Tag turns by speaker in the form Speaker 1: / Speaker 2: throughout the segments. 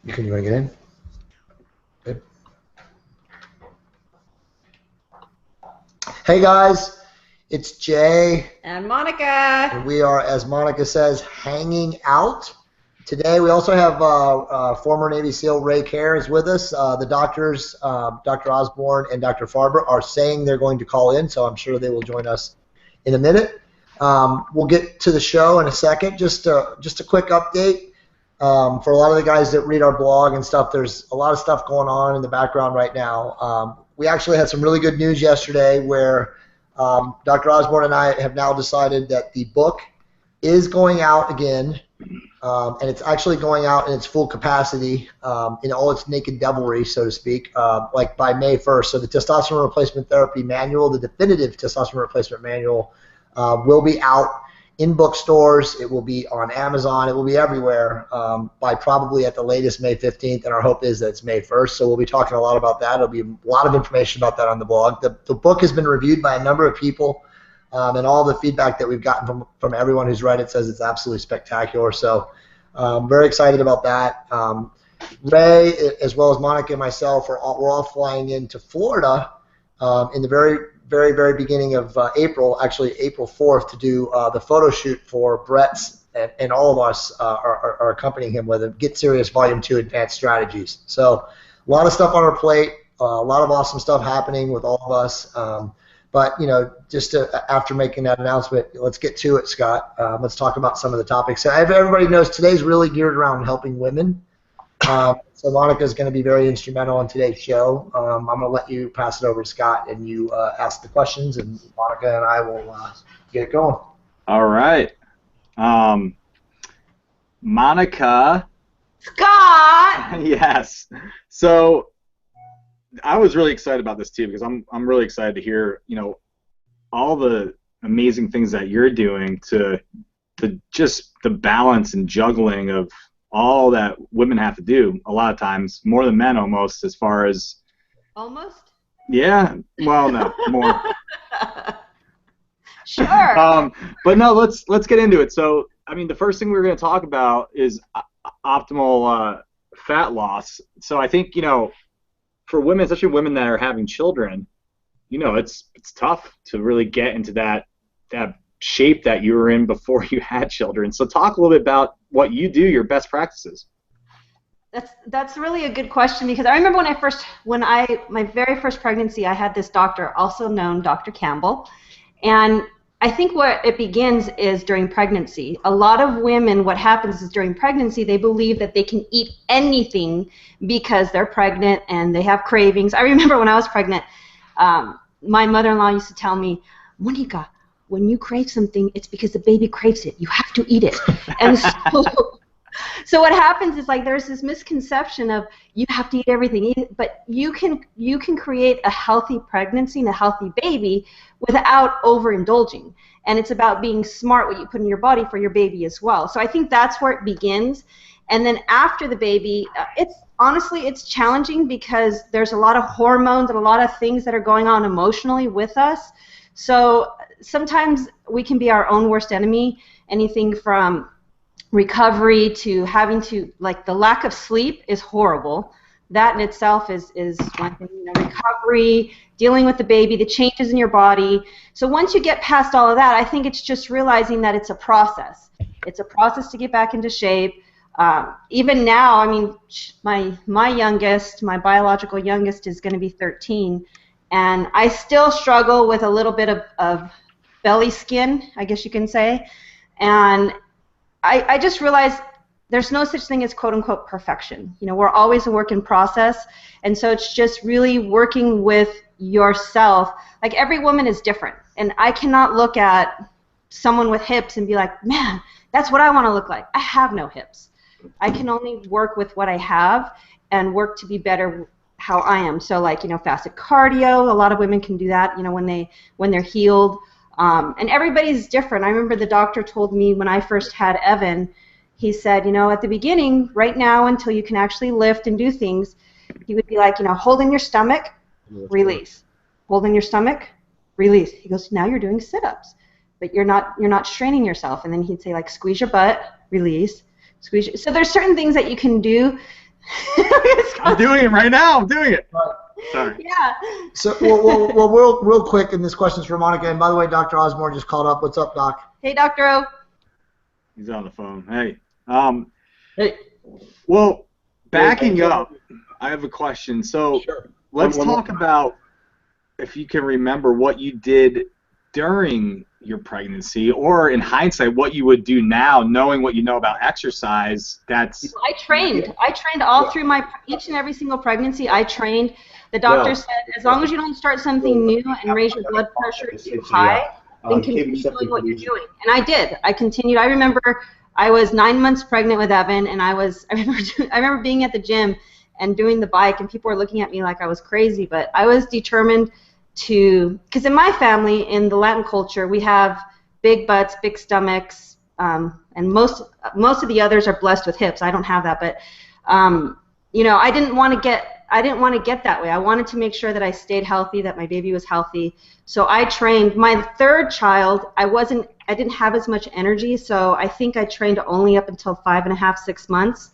Speaker 1: You want to get in? Good. Hey guys, it's Jay.
Speaker 2: And Monica.
Speaker 1: And we are, as Monica says, hanging out. Today we also have former Navy SEAL Ray Kerr is with us. The doctors, Dr. Osborne and Dr. Farber, are saying they're going to call in, so I'm sure they will join us in a minute. We'll get to the show in a second. Just a quick update. For a lot of the guys that read our blog and stuff, there's a lot of stuff going on in the background right now. We actually had some really good news yesterday where Dr. Osborne and I have now decided that the book is going out again, and it's actually going out in its full capacity, in all its naked devilry, so to speak, like by May 1st. So the Testosterone Replacement Therapy Manual, the definitive Testosterone Replacement Manual, will be out in bookstores. It will be on Amazon. It will be everywhere by probably at the latest May 15th, and our hope is that it's May 1st. So we'll be talking a lot about that. There'll be a lot of information about that on the blog. The book has been reviewed by a number of people, and all the feedback that we've gotten from everyone who's read it says it's absolutely spectacular. So very excited about that. Ray, as well as Monica and myself, we're all flying into Florida in the very beginning of April, actually April 4th, to do the photo shoot for Brett's, and all of us are accompanying him with it, Get Serious Volume 2 Advanced Strategies. So a lot of stuff on our plate, a lot of awesome stuff happening with all of us. But, you know, after making that announcement, let's get to it, Scott. Let's talk about some of the topics. So everybody knows today's really geared around helping women. So Monica is going to be very instrumental in today's show. I'm going to let you pass it over to Scott, and you ask the questions, and Monica and I will get it going.
Speaker 3: All right. Monica.
Speaker 2: Scott!
Speaker 3: Yes. So I was really excited about this too, because I'm really excited to hear, you know, all the amazing things that you're doing to just the balance and juggling of all that women have to do a lot of times, more than men almost, as far as...
Speaker 2: Almost?
Speaker 3: Yeah. Well, no, more.
Speaker 2: Sure.
Speaker 3: But no, let's get into it. So, I mean, the first thing we're going to talk about is optimal fat loss. So I think, you know, for women, especially women that are having children, you know, it's tough to really get into that shape that you were in before you had children. So talk a little bit about what you do, your best practices.
Speaker 2: That's really a good question, because I remember my very first pregnancy, I had this doctor, also known Dr. Campbell, and I think where it begins is during pregnancy. A lot of women, what happens is during pregnancy, they believe that they can eat anything because they're pregnant and they have cravings. I remember when I was pregnant, my mother-in-law used to tell me, Monica, when you crave something, it's because the baby craves it. You have to eat it. And so what happens is, like, there's this misconception of you have to eat everything, but you can create a healthy pregnancy and a healthy baby without overindulging. And it's about being smart what you put in your body for your baby as well. So I think that's where it begins. And then after the baby, it's challenging because there's a lot of hormones and a lot of things that are going on emotionally with us. So sometimes we can be our own worst enemy, anything from recovery to having to, like, the lack of sleep is horrible. That in itself is one thing, you know, recovery, dealing with the baby, the changes in your body. So once you get past all of that, I think it's just realizing that it's a process. It's a process to get back into shape. Even now, I mean, my youngest, my biological youngest, is going to be 13, and I still struggle with a little bit of belly skin, I guess you can say. And I just realized there's no such thing as quote-unquote perfection. You know, we're always a work in process, and so it's just really working with yourself. Like, every woman is different, and I cannot look at someone with hips and be like, man, that's what I want to look like. I have no hips. I can only work with what I have and work to be better how I am. So, like, you know, fasted cardio, a lot of women can do that, you know, when they're healed. And everybody's different. I remember the doctor told me when I first had Evan, he said, you know, at the beginning, right now, until you can actually lift and do things, he would be like, you know, hold in your stomach, release. Hold in your stomach, release. He goes, now you're doing sit-ups, but you're not straining yourself. And then he'd say, like, squeeze your butt, release, squeeze. So there's certain things that you can do.
Speaker 3: I'm doing it right now. I'm doing it. Sorry.
Speaker 2: Yeah.
Speaker 1: So, well, real quick, and this question's for Monica. And by the way, Dr. Osborne just called up. What's up, Doc?
Speaker 2: Hey, Dr. O.
Speaker 3: He's on the phone. Hey.
Speaker 1: Hey.
Speaker 3: Well, backing up, I have a question. So let's talk about, if you can remember, what you did during your pregnancy, or in hindsight, what you would do now, knowing what you know about exercise. I
Speaker 2: trained all through each and every single pregnancy. I trained. The doctor said, as long as you don't start something new and raise your blood pressure too high, then continue doing what you're doing. And I did. I continued. I remember I was 9 months pregnant with Evan, and I remember being at the gym and doing the bike, and people were looking at me like I was crazy, but I was determined to, because in my family, in the Latin culture, we have big butts, big stomachs, and most of the others are blessed with hips. I don't have that, but you know, I didn't want to get that way. I wanted to make sure that I stayed healthy, that my baby was healthy. So I trained. My third child, I didn't have as much energy, so I think I trained only up until 5.5, 6 months.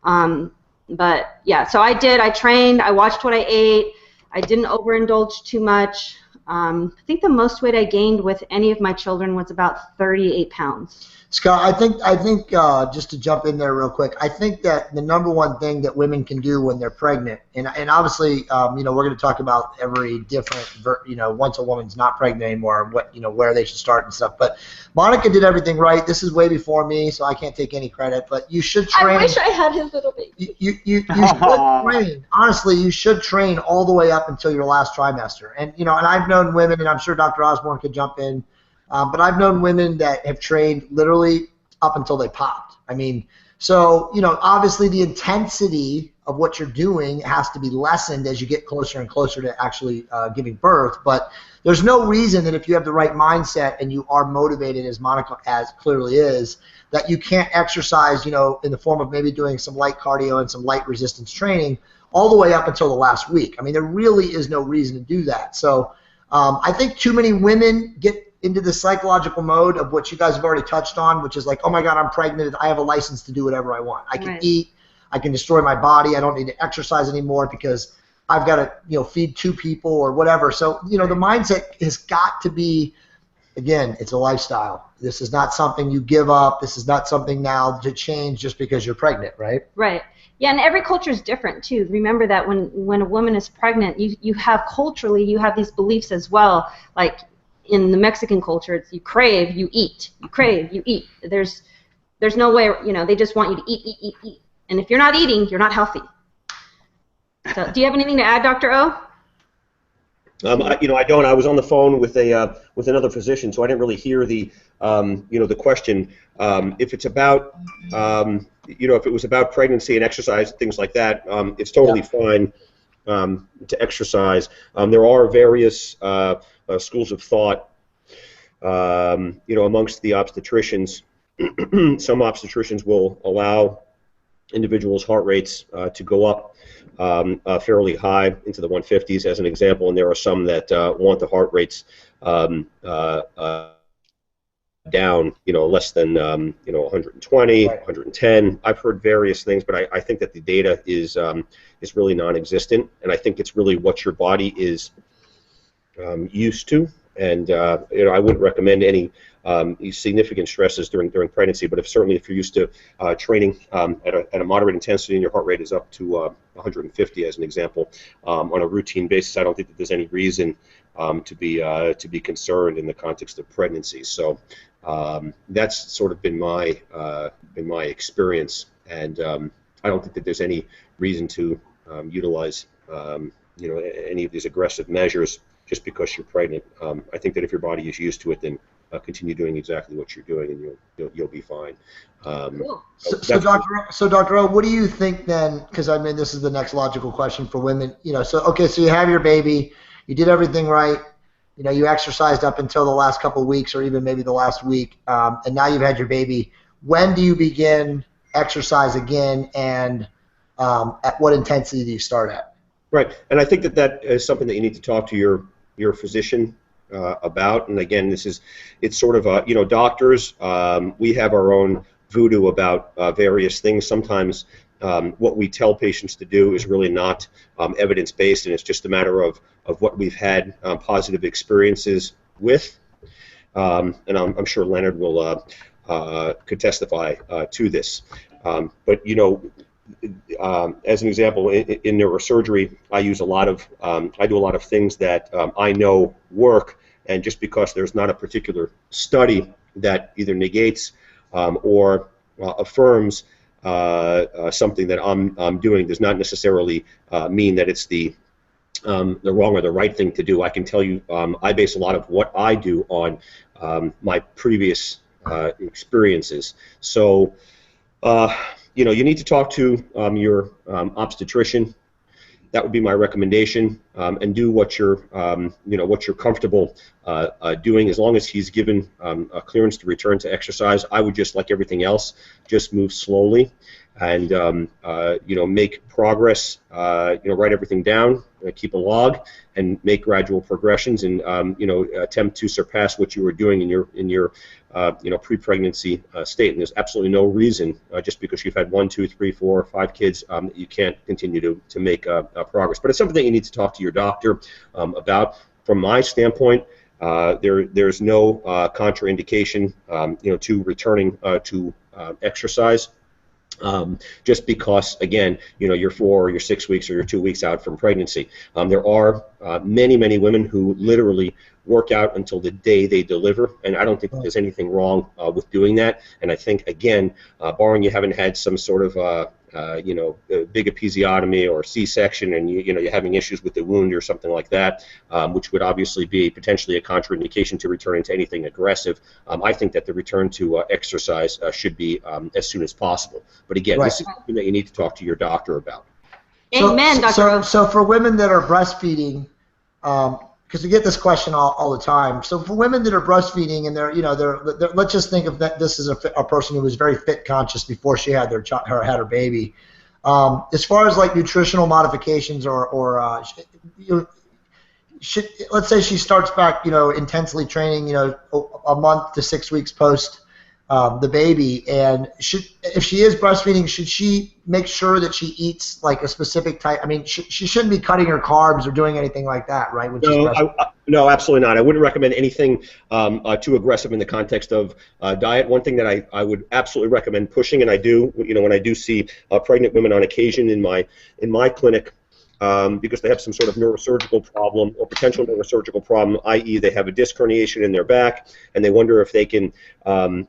Speaker 2: But yeah, so I trained. I watched what I ate. I didn't overindulge too much. I think the most weight I gained with any of my children was about 38 pounds.
Speaker 1: Scott, I think just to jump in there real quick, I think that the number one thing that women can do when they're pregnant, and obviously, you know, we're going to talk about every different, you know, once a woman's not pregnant anymore, what, you know, where they should start and stuff. But Monica did everything right. This is way before me, so I can't take any credit. But you should train.
Speaker 2: I wish I had his little baby.
Speaker 1: You should train. Honestly, you should train all the way up until your last trimester. And you know, and I've known women, and I'm sure Dr. Osborne could jump in. But I've known women that have trained literally up until they popped. I mean, so, you know, obviously the intensity of what you're doing has to be lessened as you get closer and closer to actually giving birth. But there's no reason that if you have the right mindset and you are motivated, as Monica as clearly is, that you can't exercise, you know, in the form of maybe doing some light cardio and some light resistance training all the way up until the last week. I mean, there really is no reason to do that. So I think too many women get into the psychological mode of what you guys have already touched on, which is like, oh my God, I'm pregnant. I have a license to do whatever I want. I can eat. I can destroy my body. I don't need to exercise anymore because I've got to, you know, feed 2 people or whatever. So, you know, the mindset has got to be, again, it's a lifestyle. This is not something you give up. This is not something now to change just because you're pregnant, right?
Speaker 2: Right. Yeah, and every culture is different too. Remember that when a woman is pregnant, you have culturally, you have these beliefs as well. Like in the Mexican culture, it's you crave, you eat. You crave, you eat. There's no way, you know, they just want you to eat. And if you're not eating, you're not healthy. So, do you have anything to add, Dr. O?
Speaker 4: You know, I don't. I was on the phone with another physician, so I didn't really hear the you know, the question. If it's about you know, if it was about pregnancy and exercise, things like that, it's totally fine to exercise. There are various schools of thought, you know, amongst the obstetricians. Some obstetricians will allow individuals' heart rates to go up fairly high into the 150s, as an example, and there are some that want the heart rates down, you know, less than you know, 120, 110. I've heard various things, but I think that the data is really non-existent, and I think it's really what your body is used to. And you know, I wouldn't recommend any significant stresses during pregnancy, but certainly if you're used to training at a moderate intensity and your heart rate is up to 150, as an example, on a routine basis, I don't think that there's any reason to be concerned in the context of pregnancy. So that's sort of been my experience, and I don't think that there's any reason to utilize you know, any of these aggressive measures just because you're pregnant. I think that if your body is used to it, then continue doing exactly what you're doing, and you'll be fine.
Speaker 2: Cool.
Speaker 1: So Dr. O, what do you think then? Because I mean, this is the next logical question for women. You know, so okay, so you have your baby, you did everything right. You know, you exercised up until the last couple of weeks, or even maybe the last week, and now you've had your baby. When do you begin exercise again, and at what intensity do you start at?
Speaker 4: Right, and I think that that is something that you need to talk to your physician about. And again, it's sort of you know, doctors, we have our own voodoo about various things. Sometimes what we tell patients to do is really not evidence-based, and it's just a matter of what we've had positive experiences with. And I'm sure Leonard will could testify to this. But you know, as an example, in neurosurgery, I use a lot of I do a lot of things that I know work, and just because there's not a particular study that either negates or affirms something that I'm doing does not necessarily mean that it's the wrong or the right thing to do. I can tell you, I base a lot of what I do on my previous experiences. So, you know, you need to talk to your obstetrician. That would be my recommendation, and do what you're, you know, what you're comfortable doing. As long as he's given a clearance to return to exercise, I would just, like everything else, just move slowly, and you know, make progress. You know, write everything down, keep a log, and make gradual progressions, and you know, attempt to surpass what you were doing in your you know, pre-pregnancy state. And there's absolutely no reason, just because you've had 1, 2, 3, 4, 5 kids, that you can't continue to make progress. But it's something that you need to talk to your doctor about. From my standpoint, there's no contraindication, you know, to returning to exercise. Just because, again, you know, you're 4 or you're 6 weeks or you're 2 weeks out from pregnancy. There are many women who literally work out until the day they deliver, and I don't think there's anything wrong with doing that. And I think, again, barring you haven't had some sort of you know, big episiotomy or C-section, and you know, you're having issues with the wound or something like that, which would obviously be potentially a contraindication to returning to anything aggressive. I think that the return to exercise should be as soon as possible. But again, this is something that you need to talk to your doctor about.
Speaker 2: Amen, Dr.
Speaker 1: So for women that are breastfeeding, because we get this question all the time. So for women that are breastfeeding and they're, you know, let's just think of that. This is a person who was very fit conscious before she had her baby. As far as like nutritional modifications or let's say she starts back, you know, intensely training, you know, a month to 6 weeks post the baby, and if she is breastfeeding, should she make sure that she eats like a specific type? I mean, she shouldn't be cutting her carbs or doing anything like that, right?
Speaker 4: No, absolutely not. I wouldn't recommend anything too aggressive in the context of diet. One thing that I would absolutely recommend pushing, and I do, you know, when I do see pregnant women on occasion in my clinic, because they have some sort of neurosurgical problem or potential neurosurgical problem, i.e. they have a disc herniation in their back and they wonder if they can deliver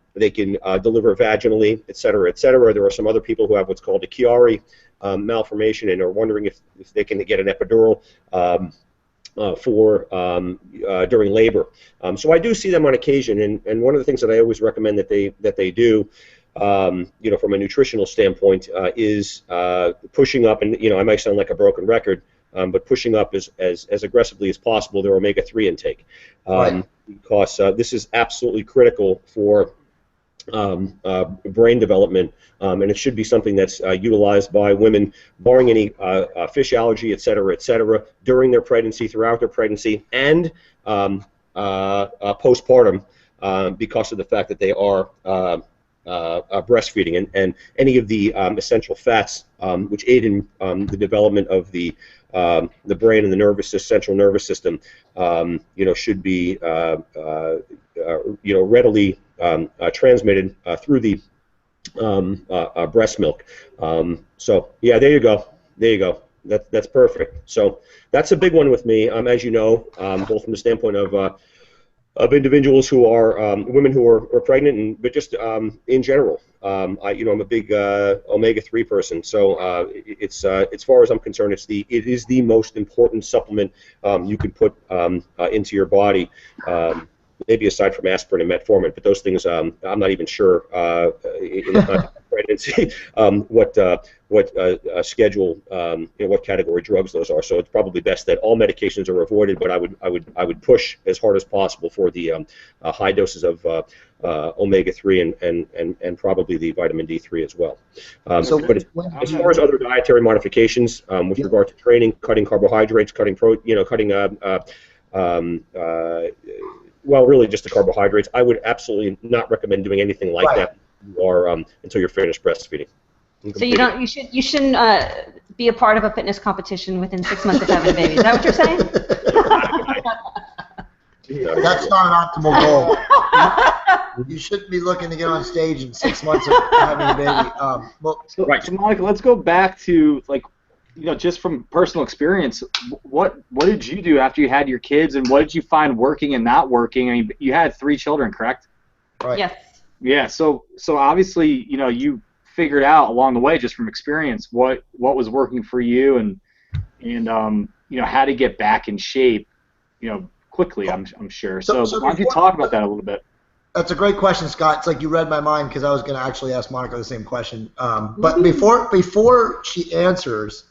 Speaker 4: vaginally, et cetera, et cetera. There are some other people who have what's called a Chiari malformation and are wondering if they can get an epidural during labor. So I do see them on occasion, and one of the things that I always recommend that they do, you know, from a nutritional standpoint, is pushing up, and you know, I might sound like a broken record, but pushing up as aggressively as possible their omega-3 intake, because this is absolutely critical for brain development, and it should be something that's utilized by women, barring any fish allergy, et cetera, during their pregnancy, throughout their pregnancy, and postpartum, because of the fact that they are breastfeeding, and any of the essential fats which aid in the development of the brain and the central nervous system, you know, should be you know, readily transmitted through the breast milk. So yeah, there you go. That's perfect. So that's a big one with me, as you know, both from the standpoint of individuals who are women who are pregnant, but just in general. I'm a big omega-3 person, so it's as far as I'm concerned, it is the most important supplement you can put into your body. Maybe aside from aspirin and metformin, but those things I'm not even sure in the context of pregnancy what schedule, you know, what category drugs those are. So it's probably best that all medications are avoided, but I would push as hard as possible for the high doses of omega-3 and probably the vitamin D3 as well. But as far as other dietary modifications with regard to training, cutting carbohydrates, cutting well, really just the carbohydrates, I would absolutely not recommend doing anything like that until you're finished breastfeeding.
Speaker 2: So you shouldn't be a part of a fitness competition within 6 months of having a baby. Is that what you're saying?
Speaker 1: That's not an optimal goal. You shouldn't be looking to get on stage in 6 months of having a baby.
Speaker 3: So Monica, let's go back to just from personal experience. What did you do after you had your kids, and what did you find working and not working? I mean, you had 3 children, correct?
Speaker 1: Right.
Speaker 2: Yes.
Speaker 3: Yeah. So obviously, you figured out along the way, just from experience, what was working for you, and how to get back in shape, quickly. I'm sure. So why don't you talk about that a little bit?
Speaker 1: That's a great question, Scott. It's like you read my mind, because I was going to actually ask Monica the same question. But before she answers,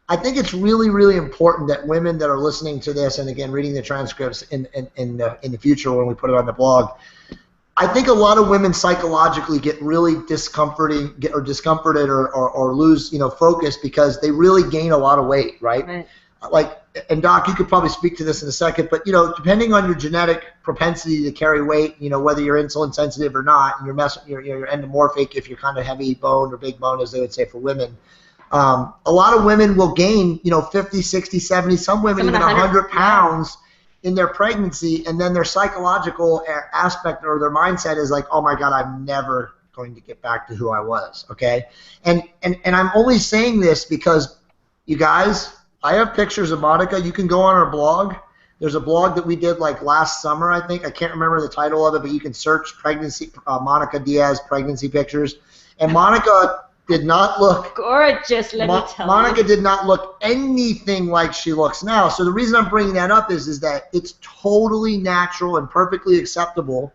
Speaker 1: I think it's really, really important that women that are listening to this, and again reading the transcripts in the future when we put it on the blog, I think a lot of women psychologically get really discomforted or lose focus because they really gain a lot of weight, right? And Doc, you could probably speak to this in a second, but depending on your genetic propensity to carry weight, whether you're insulin sensitive or not, and you're endomorphic if you're kind of heavy bone or big bone, as they would say for women. A lot of women will gain 50, 60, 70, some women even 100 pounds in their pregnancy, and then their psychological aspect or their mindset is like, oh my God, I'm never going to get back to who I was. Okay, and I'm only saying this because, you guys, I have pictures of Monica. You can go on our blog. There's a blog that we did last summer, I think. I can't remember the title of it, but you can search pregnancy Monica Diaz pregnancy pictures. And Monica did not look
Speaker 2: gorgeous. Let me tell you,
Speaker 1: Monica did not look anything like she looks now. So the reason I'm bringing that up is that it's totally natural and perfectly acceptable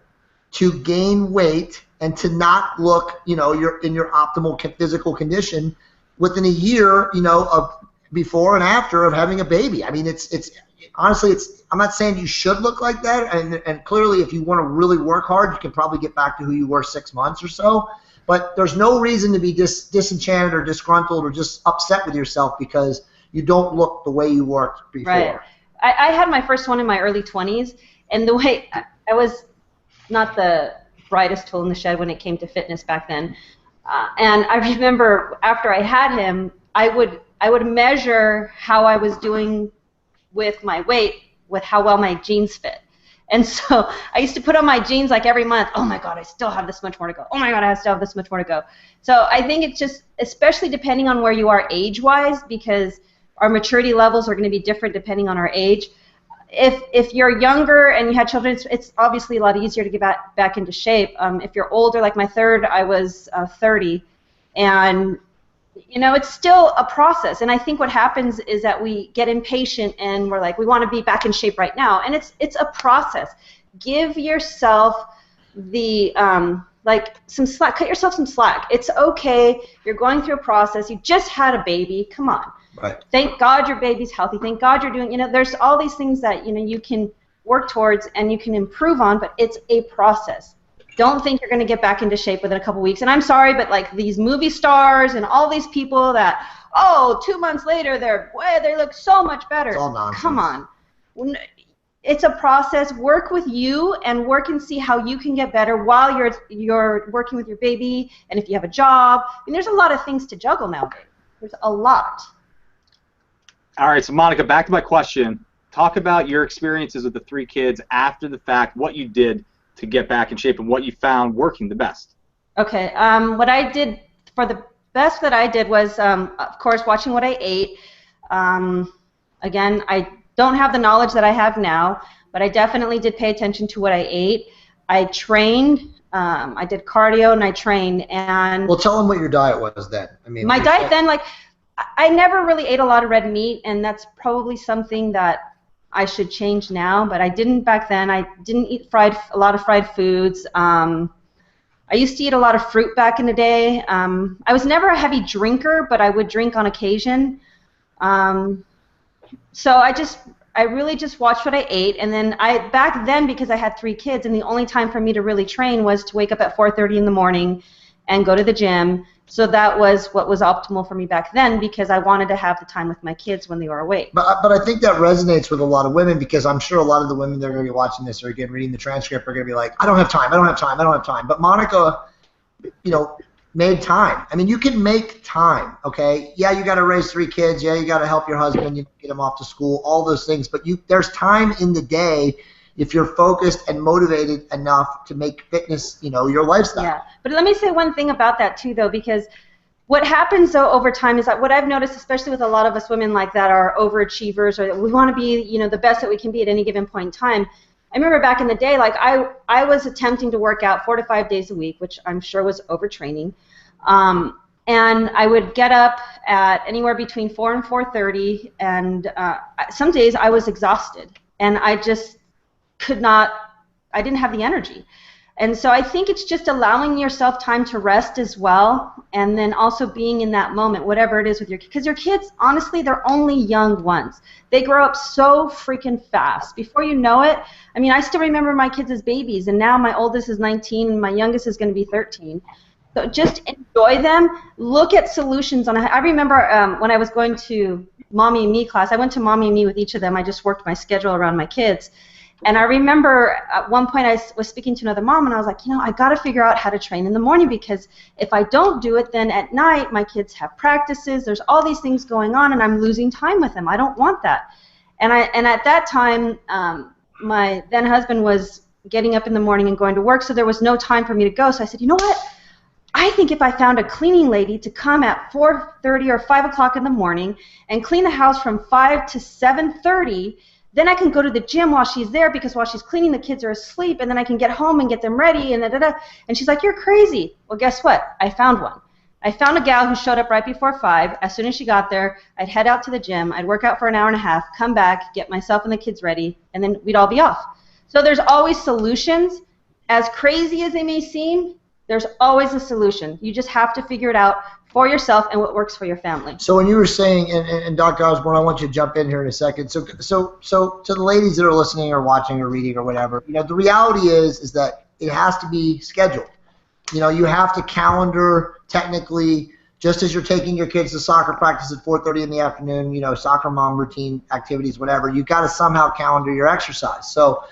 Speaker 1: to gain weight and to not look, you're in your optimal physical condition within a year, of before and after of having a baby. I mean, it's honestly, I'm not saying you should look like that, and clearly if you want to really work hard, you can probably get back to who you were 6 months or so, but there's no reason to be disenchanted or disgruntled or just upset with yourself because you don't look the way you worked before.
Speaker 2: Right. I had my first one in my early 20s, and the way I was not the brightest tool in the shed when it came to fitness back then, and I remember after I had him, I would measure how I was doing with my weight with how well my jeans fit. And so I used to put on my jeans every month. Oh my God, I still have this much more to go. Oh my God, I still have this much more to go. So I think it's just, especially depending on where you are age-wise, because our maturity levels are going to be different depending on our age. If you're younger and you had children, it's obviously a lot easier to get back into shape. If you're older, like my third, I was 30, and it's still a process, and I think what happens is that we get impatient and we're like, we want to be back in shape right now, and it's a process. Give yourself the some slack. Cut yourself some slack. It's okay. You're going through a process. You just had a baby. Come on.
Speaker 1: Right.
Speaker 2: Thank God your baby's healthy. Thank God you're doing. There's all these things that you can work towards and you can improve on, but it's a process. Don't think you're going to get back into shape within a couple weeks. And I'm sorry, but these movie stars and all these people that, 2 months later they look so much better.
Speaker 1: It's all nonsense.
Speaker 2: Come on. It's a process. Work with you and work and see how you can get better while you're working with your baby, and if you have a job. There's a lot of things to juggle nowadays. There's a lot.
Speaker 3: All right, so Monica, back to my question. Talk about your experiences with the 3 kids after the fact, what you did to get back in shape and what you found working the best.
Speaker 2: Okay, what I did for the best that I did was, of course, watching what I ate. Again, I don't have the knowledge that I have now, but I definitely did pay attention to what I ate. I trained. I did cardio and I trained. And
Speaker 1: well, tell them what your diet was then.
Speaker 2: My diet then, I never really ate a lot of red meat, and that's probably something that I should change now, but I didn't back then. I didn't eat a lot of fried foods. I used to eat a lot of fruit back in the day. I was never a heavy drinker, but I would drink on occasion. So I really just watched what I ate, and then back then, because I had 3 kids, and the only time for me to really train was to wake up at 4:30 in the morning and go to the gym. So that was what was optimal for me back then, because I wanted to have the time with my kids when they were awake.
Speaker 1: But I think that resonates with a lot of women, because I'm sure a lot of the women that are going to be watching this or again reading the transcript are going to be like, I don't have time. But Monica, made time. I mean, you can make time, okay? Yeah, you got to raise 3 kids. Yeah, you got to help your husband, you get him off to school, all those things. But there's time in the day if you're focused and motivated enough to make fitness, your lifestyle.
Speaker 2: Yeah, but let me say one thing about that too, though, because what happens though over time is that what I've noticed, especially with a lot of us women like that are overachievers, or that we want to be, the best that we can be at any given point in time. I remember back in the day, like I was attempting to work out 4 to 5 days a week, which I'm sure was overtraining. And I would get up at anywhere between 4 and 4:30, and some days I was exhausted, and I just could not, I didn't have the energy. And so I think it's just allowing yourself time to rest as well, and then also being in that moment, whatever it is with your kids. Because your kids, honestly, they're only young ones. They grow up so freaking fast. Before you know it, I mean, I still remember my kids as babies, and now my oldest is 19, and my youngest is going to be 13. So just enjoy them. Look at solutions. I remember when I was going to Mommy and Me class, I went to Mommy and Me with each of them. I just worked my schedule around my kids. And I remember at one point I was speaking to another mom, and I was like, I got to figure out how to train in the morning, because if I don't do it, then at night my kids have practices, there's all these things going on, and I'm losing time with them. I don't want that. And at that time, my then husband was getting up in the morning and going to work, so there was no time for me to go. So I said, you know what? I think if I found a cleaning lady to come at 4:30 or 5 o'clock in the morning and clean the house from 5 to 7:30, then I can go to the gym while she's there, because while she's cleaning, the kids are asleep, and then I can get home and get them ready, and da-da-da. And she's like, you're crazy. Well, guess what? I found one. I found a gal who showed up right before 5. As soon as she got there, I'd head out to the gym. I'd work out for an hour and a half, come back, get myself and the kids ready, and then we'd all be off. So there's always solutions. As crazy as they may seem, there's always a solution. You just have to figure it out for yourself and what works for your family.
Speaker 1: So when you were saying, and Dr. Osborne, I want you to jump in here in a second. So to the ladies that are listening or watching or reading or whatever, the reality is that it has to be scheduled. You have to calendar technically, just as you're taking your kids to soccer practice at 4:30 in the afternoon, soccer mom routine activities, whatever. You've got to somehow calendar your exercise. So,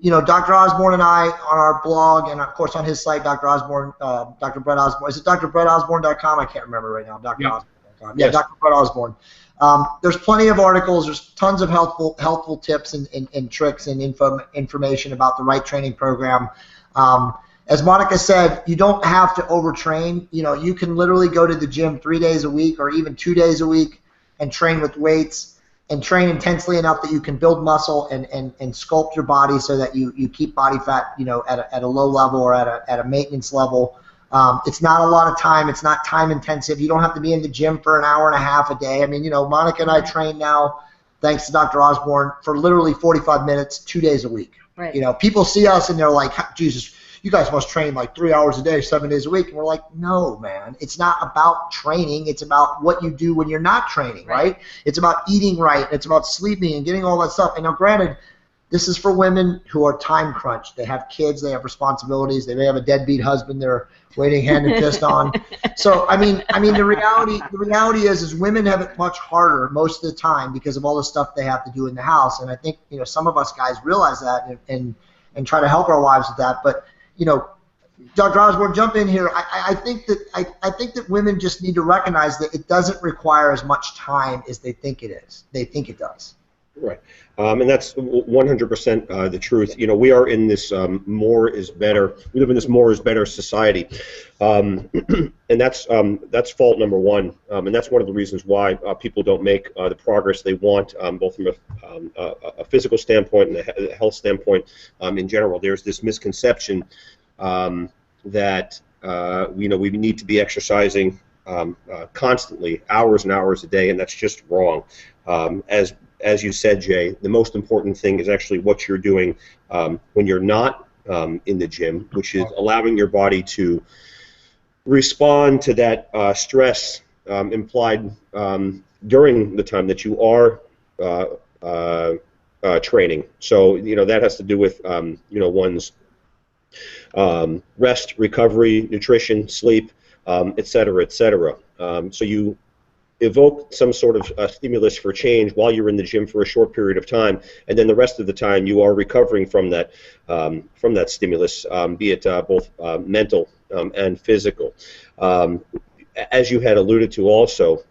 Speaker 1: Dr. Osborne and I on our blog, and of course on his site, Dr. Osborne, Dr. Brett Osborne. Is it drbretosborne.com? I can't remember right now. Osborne.com. Yeah, yes. Dr. Brett Osborne. There's plenty of articles. There's tons of helpful tips and tricks and information about the right training program. As Monica said, you don't have to overtrain. You can literally go to the gym 3 days a week or even 2 days a week and train with weights and train intensely enough that you can build muscle and sculpt your body so that you keep body fat, at a low level or at a maintenance level. It's not a lot of time. It's not time intensive. You don't have to be in the gym for an hour and a half a day. I mean, Monica and I train now, thanks to Dr. Osborne, for literally 45 minutes, 2 days a week.
Speaker 2: Right.
Speaker 1: People see us and they're like, Jesus, you guys must train like 3 hours a day, 7 days a week. And we're like, no, man. It's not about training. It's about what you do when you're not training, right? It's about eating right. It's about sleeping and getting all that stuff. And now, granted, this is for women who are time crunched. They have kids. They have responsibilities. They may have a deadbeat husband they're waiting hand and fist on. So, I mean, the reality is women have it much harder most of the time because of all the stuff they have to do in the house. And I think, some of us guys realize that and try to help our wives with that. But Dr. Osborne, jump in here. I think that women just need to recognize that it doesn't require as much time as they think it is. They think it does.
Speaker 4: Right, and that's 100% the truth. We are in this more is better. We live in this more is better society, and that's fault number one. And that's one of the reasons why people don't make the progress they want, both from a physical standpoint and a health standpoint in general. There's this misconception that we need to be exercising constantly, hours and hours a day, and that's just wrong. As you said, Jay, the most important thing is actually what you're doing when you're not in the gym, which is allowing your body to respond to that stress implied during the time that you are training. So that has to do with one's rest, recovery, nutrition, sleep, et cetera, et cetera. So you evoke some sort of stimulus for change while you're in the gym for a short period of time, and then the rest of the time you are recovering from that stimulus, be it both mental and physical. As you had alluded to also,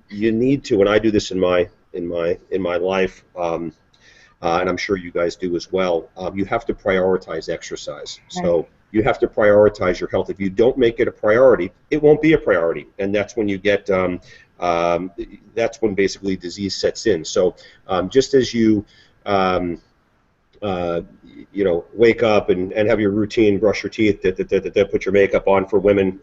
Speaker 4: you need to, and I do this in my life, and I'm sure you guys do as well. You have to prioritize exercise. Right. So you have to prioritize your health. If you don't make it a priority, it won't be a priority, and that's when you get that's when basically disease sets in. So just as you you know, wake up and have your routine, brush your teeth, put your makeup on for women.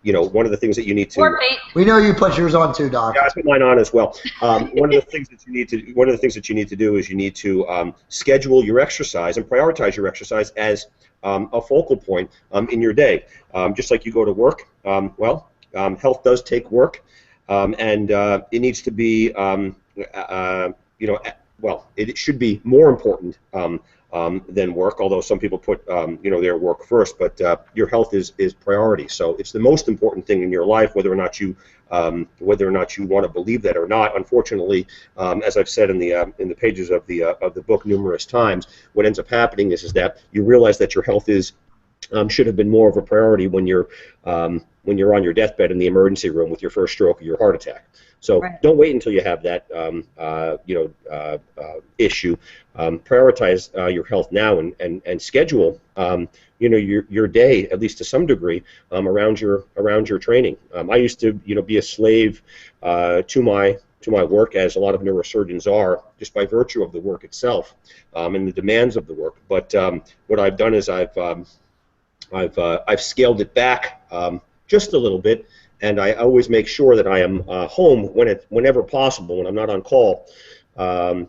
Speaker 4: You know, one of the things that you need to.
Speaker 1: We know you put yours on too, Doc.
Speaker 4: Yeah, I put mine on as well. One of the things that you need to do is you need to schedule your exercise and prioritize your exercise as a focal point in your day. Just like you go to work. Health does take work, and it needs to be you know. Well, it should be more important than work, although some people put you know, their work first. But your health is priority. So it's the most important thing in your life, whether or not you want to believe that or not. Unfortunately, as I've said in the pages of the book numerous times, what ends up happening is that you realize that your health should have been more of a priority when you're on your deathbed in the emergency room with your first stroke or your heart attack. So don't wait until you have that issue. Prioritize your health now and schedule you know, your day, at least to some degree, around your training. I used to be a slave to my work, as a lot of neurosurgeons are, just by virtue of the work itself and the demands of the work. But what I've done is I've scaled it back just a little bit, and I always make sure that I am home whenever possible, when I'm not on call, to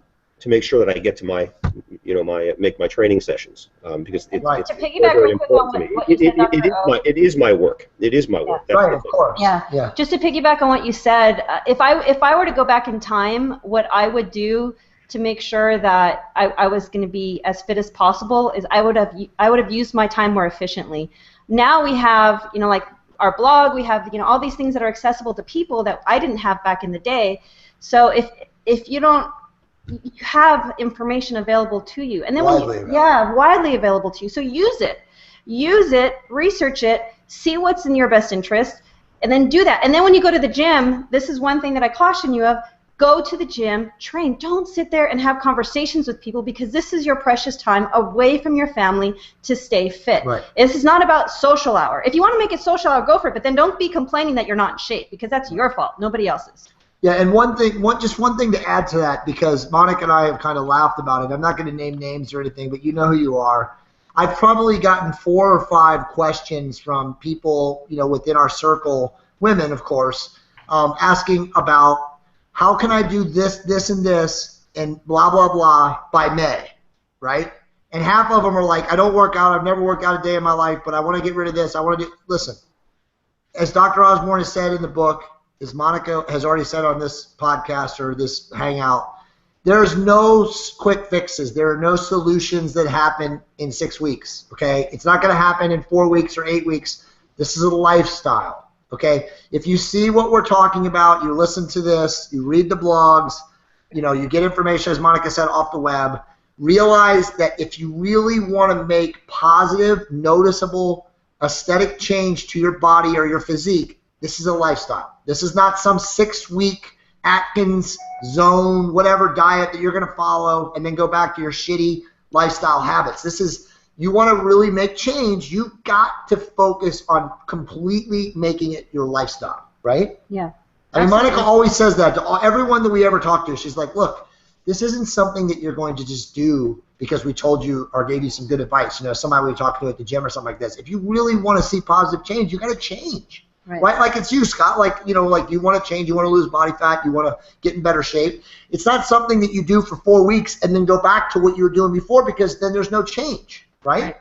Speaker 4: make sure that I get to make my training sessions, because it's very important to me. It is my work. It is my work.
Speaker 1: That's right, of course.
Speaker 2: Yeah. Just to piggyback on what you said, if I were to go back in time, what I would do to make sure that I was going to be as fit as possible is I would have used my time more efficiently. Now we have, you know, like our blog, we have, you know, all these things that are accessible to people that I didn't have back in the day. So if you don't, you have information available to you, and then widely available to you. So use it, research it, see what's in your best interest, and then do that. And then when you go to the gym, this is one thing that I caution you of. Go to the gym, train. Don't sit there and have conversations with people, because this is your precious time away from your family to stay fit.
Speaker 1: Right.
Speaker 2: This is not about social hour. If you want to make it social hour, go for it, but then don't be complaining that you're not in shape, because that's your fault, nobody else's.
Speaker 1: Yeah, and just one thing to add to that, because Monica and I have kind of laughed about it. I'm not going to name names or anything, but you know who you are. I've probably gotten 4 or 5 questions from people, you know, within our circle, women, of course, asking about, how can I do this, this, and this, and blah, blah, blah by May, right? And half of them are like, I don't work out. I've never worked out a day in my life, but I want to get rid of this. I want to do. Listen, as Dr. Osborne has said in the book, as Monica has already said on this podcast or this Hangout, there's no quick fixes. There are no solutions that happen in 6 weeks, okay? It's not going to happen in 4 weeks or 8 weeks. This is a lifestyle. Okay, if you see what we're talking about, you listen to this, you read the blogs, you know, you get information, as Monica said, off the web, realize that if you really want to make positive, noticeable, aesthetic change to your body or your physique, this is a lifestyle. This is not some 6-week Atkins zone, whatever diet that you're going to follow and then go back to your shitty lifestyle habits. This is, you want to really make change, you've got to focus on completely making it your lifestyle, right?
Speaker 2: Yeah.
Speaker 1: I mean, Monica always says that to everyone that we ever talk to. She's like, look, this isn't something that you're going to just do because we told you or gave you some good advice. You know, somebody we talked to at the gym or something like this. If you really want to see positive change, you got to change. Right. Like it's you, Scott. Like, you know, like you want to change, you want to lose body fat, you want to get in better shape. It's not something that you do for 4 weeks and then go back to what you were doing before, because then there's no change. Right?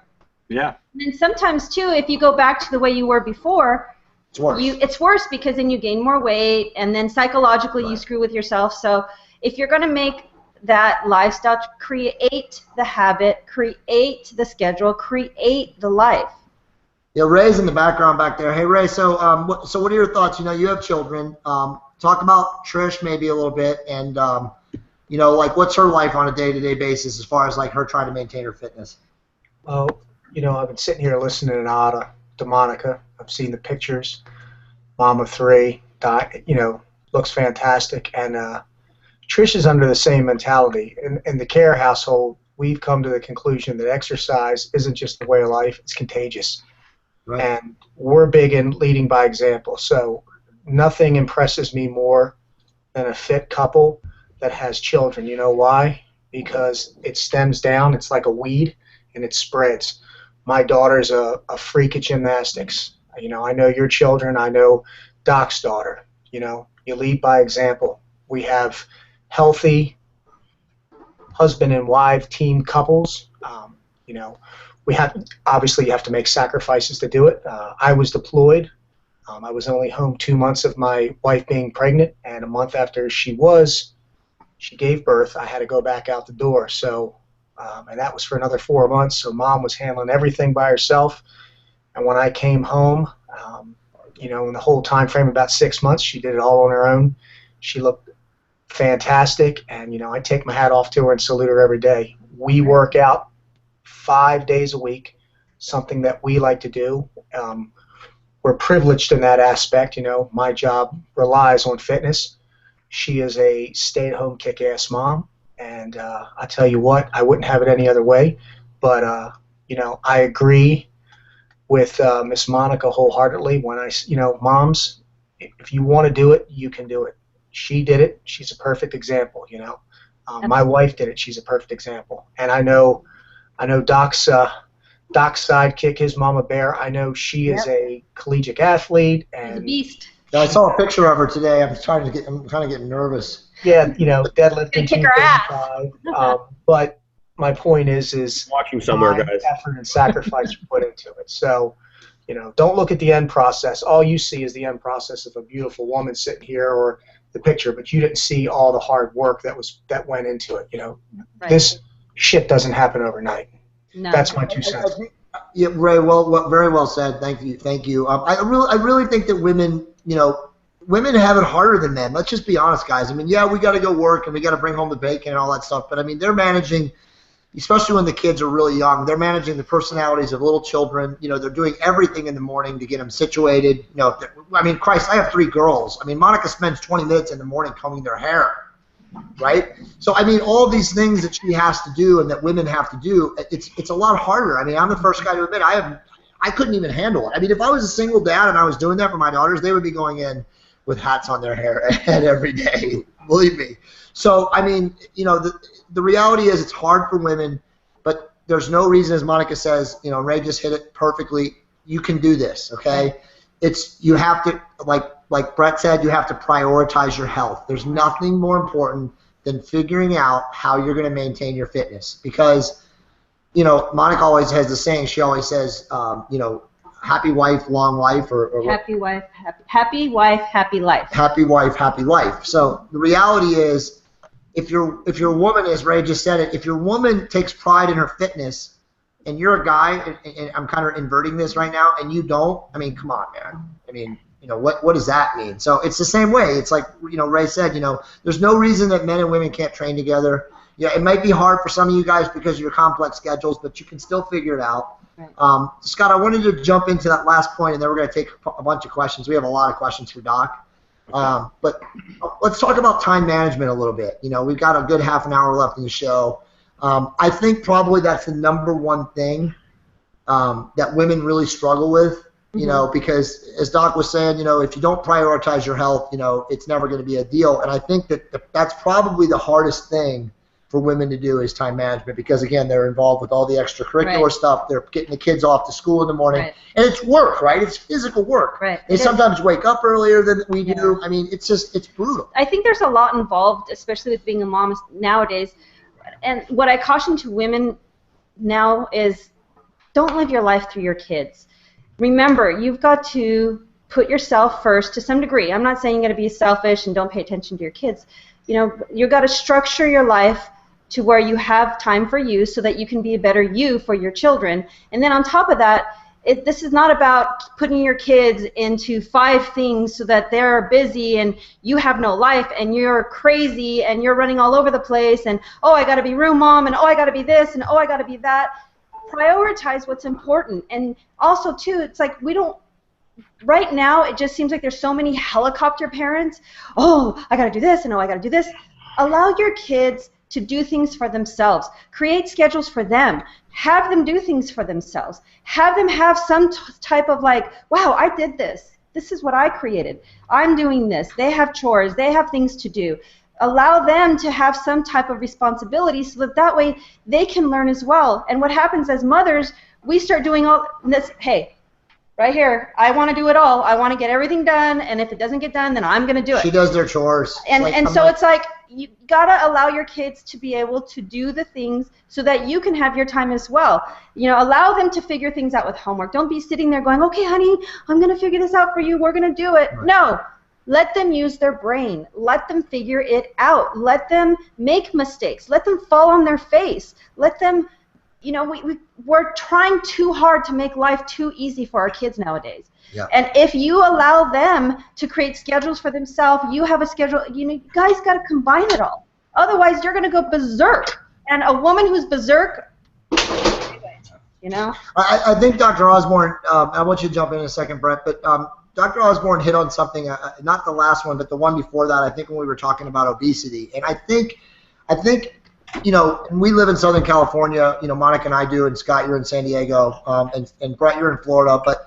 Speaker 3: Yeah.
Speaker 2: And sometimes too, if you go back to the way you were before,
Speaker 1: it's worse.
Speaker 2: It's worse, because then you gain more weight, and then psychologically you screw with yourself. So if you're going to make that lifestyle, create the habit, create the schedule, create the life.
Speaker 1: Yeah, Ray's in the background back there. Hey, Ray. So, what are your thoughts? You know, you have children. Talk about Trish maybe a little bit, and you know, like what's her life on a day-to-day basis as far as like her trying to maintain her fitness.
Speaker 5: Well, you know, I've been sitting here listening to to Monica. I've seen the pictures. Mom of 3, looks fantastic. And Trish is under the same mentality. In the care household, we've come to the conclusion that exercise isn't just a way of life, it's contagious. Right. And we're big in leading by example. So nothing impresses me more than a fit couple that has children. You know why? Because it stems down, it's like a weed, and it spreads. My daughter's a freak at gymnastics. I know your children, I know Doc's daughter. You lead by example. We have healthy husband and wife team couples. Obviously you have to make sacrifices to do it. I was deployed. I was only home 2 months of my wife being pregnant, and a month after she gave birth, I had to go back out the door. So, and that was for another 4 months. So Mom was handling everything by herself. And when I came home, in the whole time frame, about 6 months, she did it all on her own. She looked fantastic, and I take my hat off to her and salute her every day. We work out 5 days a week, something that we like to do. We're privileged in that aspect. My job relies on fitness. She is a stay-at-home kick-ass mom, and I tell you what, I wouldn't have it any other way. But I agree with Miss Monica wholeheartedly. When moms, if you want to do it, you can do it. She did it. She's a perfect example. My wife did it. She's a perfect example. And I know Doc's sidekick, his mama bear. I know she is a collegiate athlete and
Speaker 2: a beast.
Speaker 1: I saw a picture of her today. I'm kind of getting nervous.
Speaker 5: Yeah, deadlifting 235. But my point is
Speaker 4: watching somewhere, guys.
Speaker 5: Effort and sacrifice you put into it. So, don't look at the end process. All you see is the end process of a beautiful woman sitting here or the picture, but you didn't see all the hard work that went into it.
Speaker 2: Right.
Speaker 5: This shit doesn't happen overnight.
Speaker 2: No.
Speaker 5: That's my 2 cents.
Speaker 1: Yeah, Ray. Very well said. Thank you. I really think that women have it harder than men. Let's just be honest, guys. We got to go work and we got to bring home the bacon and all that stuff. But they're managing, especially when the kids are really young. They're managing the personalities of little children. They're doing everything in the morning to get them situated. Christ, I have 3 girls. Monica spends 20 minutes in the morning combing their hair. Right? So, all these things that she has to do and that women have to do, it's a lot harder. I'm the first guy to admit I couldn't even handle it. If I was a single dad and I was doing that for my daughters, they would be going in with hats on their head every day. Believe me. So, the reality is it's hard for women, but there's no reason, as Monica says, Ray just hit it perfectly. You can do this, okay? You have to, like Brett said, you have to prioritize your health. There's nothing more important than figuring out how you're going to maintain your fitness. Because, Monica always has the saying, she always says, happy wife, long life, or
Speaker 2: happy wife, happy life. Happy wife, happy life.
Speaker 1: So the reality is, if your woman, as Ray just said it, if your woman takes pride in her fitness, and you're a guy, and I'm kind of inverting this right now, and you don't, come on, man. What does that mean? So it's the same way. It's like, Ray said, there's no reason that men and women can't train together. It might be hard for some of you guys because of your complex schedules, but you can still figure it out. Right. Scott, I wanted to jump into that last point, and then we're going to take a bunch of questions. We have a lot of questions for Doc. But let's talk about time management a little bit. We've got a good half an hour left in the show. I think probably that's the number one thing that women really struggle with, because as Doc was saying, if you don't prioritize your health, it's never going to be a deal. And I think that's probably the hardest thing for women to do is time management, because again, they're involved with all the extracurricular stuff. They're getting the kids off to school in the morning, and it's work, right? It's physical work.
Speaker 2: Right.
Speaker 1: They sometimes wake up earlier than we do. It's brutal.
Speaker 2: I think there's a lot involved, especially with being a mom nowadays. And what I caution to women now is don't live your life through your kids. Remember, you've got to put yourself first to some degree. I'm not saying you got to be selfish and don't pay attention to your kids. You've got to structure your life to where you have time for you so that you can be a better you for your children. And then on top of that, this is not about putting your kids into 5 things so that they're busy and you have no life and you're crazy and you're running all over the place and, oh, I got to be room mom and, oh, I got to be this and, oh, I got to be that. prioritize what's important. And also, too, it's like we don't, right now, it just seems like there's so many helicopter parents. Oh, I got to do this, and oh, I got to do this. Allow your kids to do things for themselves. Create schedules for them. Have them do things for themselves. Have them have some type of like, wow, I did this. This is what I created. I'm doing this. They have chores. They have things to do. Allow them to have some type of responsibility so that way they can learn as well. And what happens as mothers, we start doing all this, hey, right here, I want to do it all. I want to get everything done, and if it doesn't get done, then I'm going to do it.
Speaker 1: She does their chores.
Speaker 2: And so it's like, you got to allow your kids to be able to do the things so that you can have your time as well. You know, allow them to figure things out with homework. Don't be sitting there going, okay, honey, I'm going to figure this out for you. We're going to do it.
Speaker 1: Right.
Speaker 2: No. Let them use their brain. Let them figure it out. Let them make mistakes. Let them fall on their face. Let them, you know, we're trying too hard to make life too easy for our kids nowadays.
Speaker 1: Yeah.
Speaker 2: And if you allow them to create schedules for themselves, you have a schedule, you guys got to combine it all. Otherwise, you're going to go berserk. And a woman who's berserk, you know?
Speaker 1: I think Dr. Osborne, I want you to jump in a second, Brett, but Dr. Osborne hit on something, not the last one, but the one before that, I think when we were talking about obesity. And I think, you know, we live in Southern California, you know, Monica and I do, and Scott, you're in San Diego, and Brett, you're in Florida, but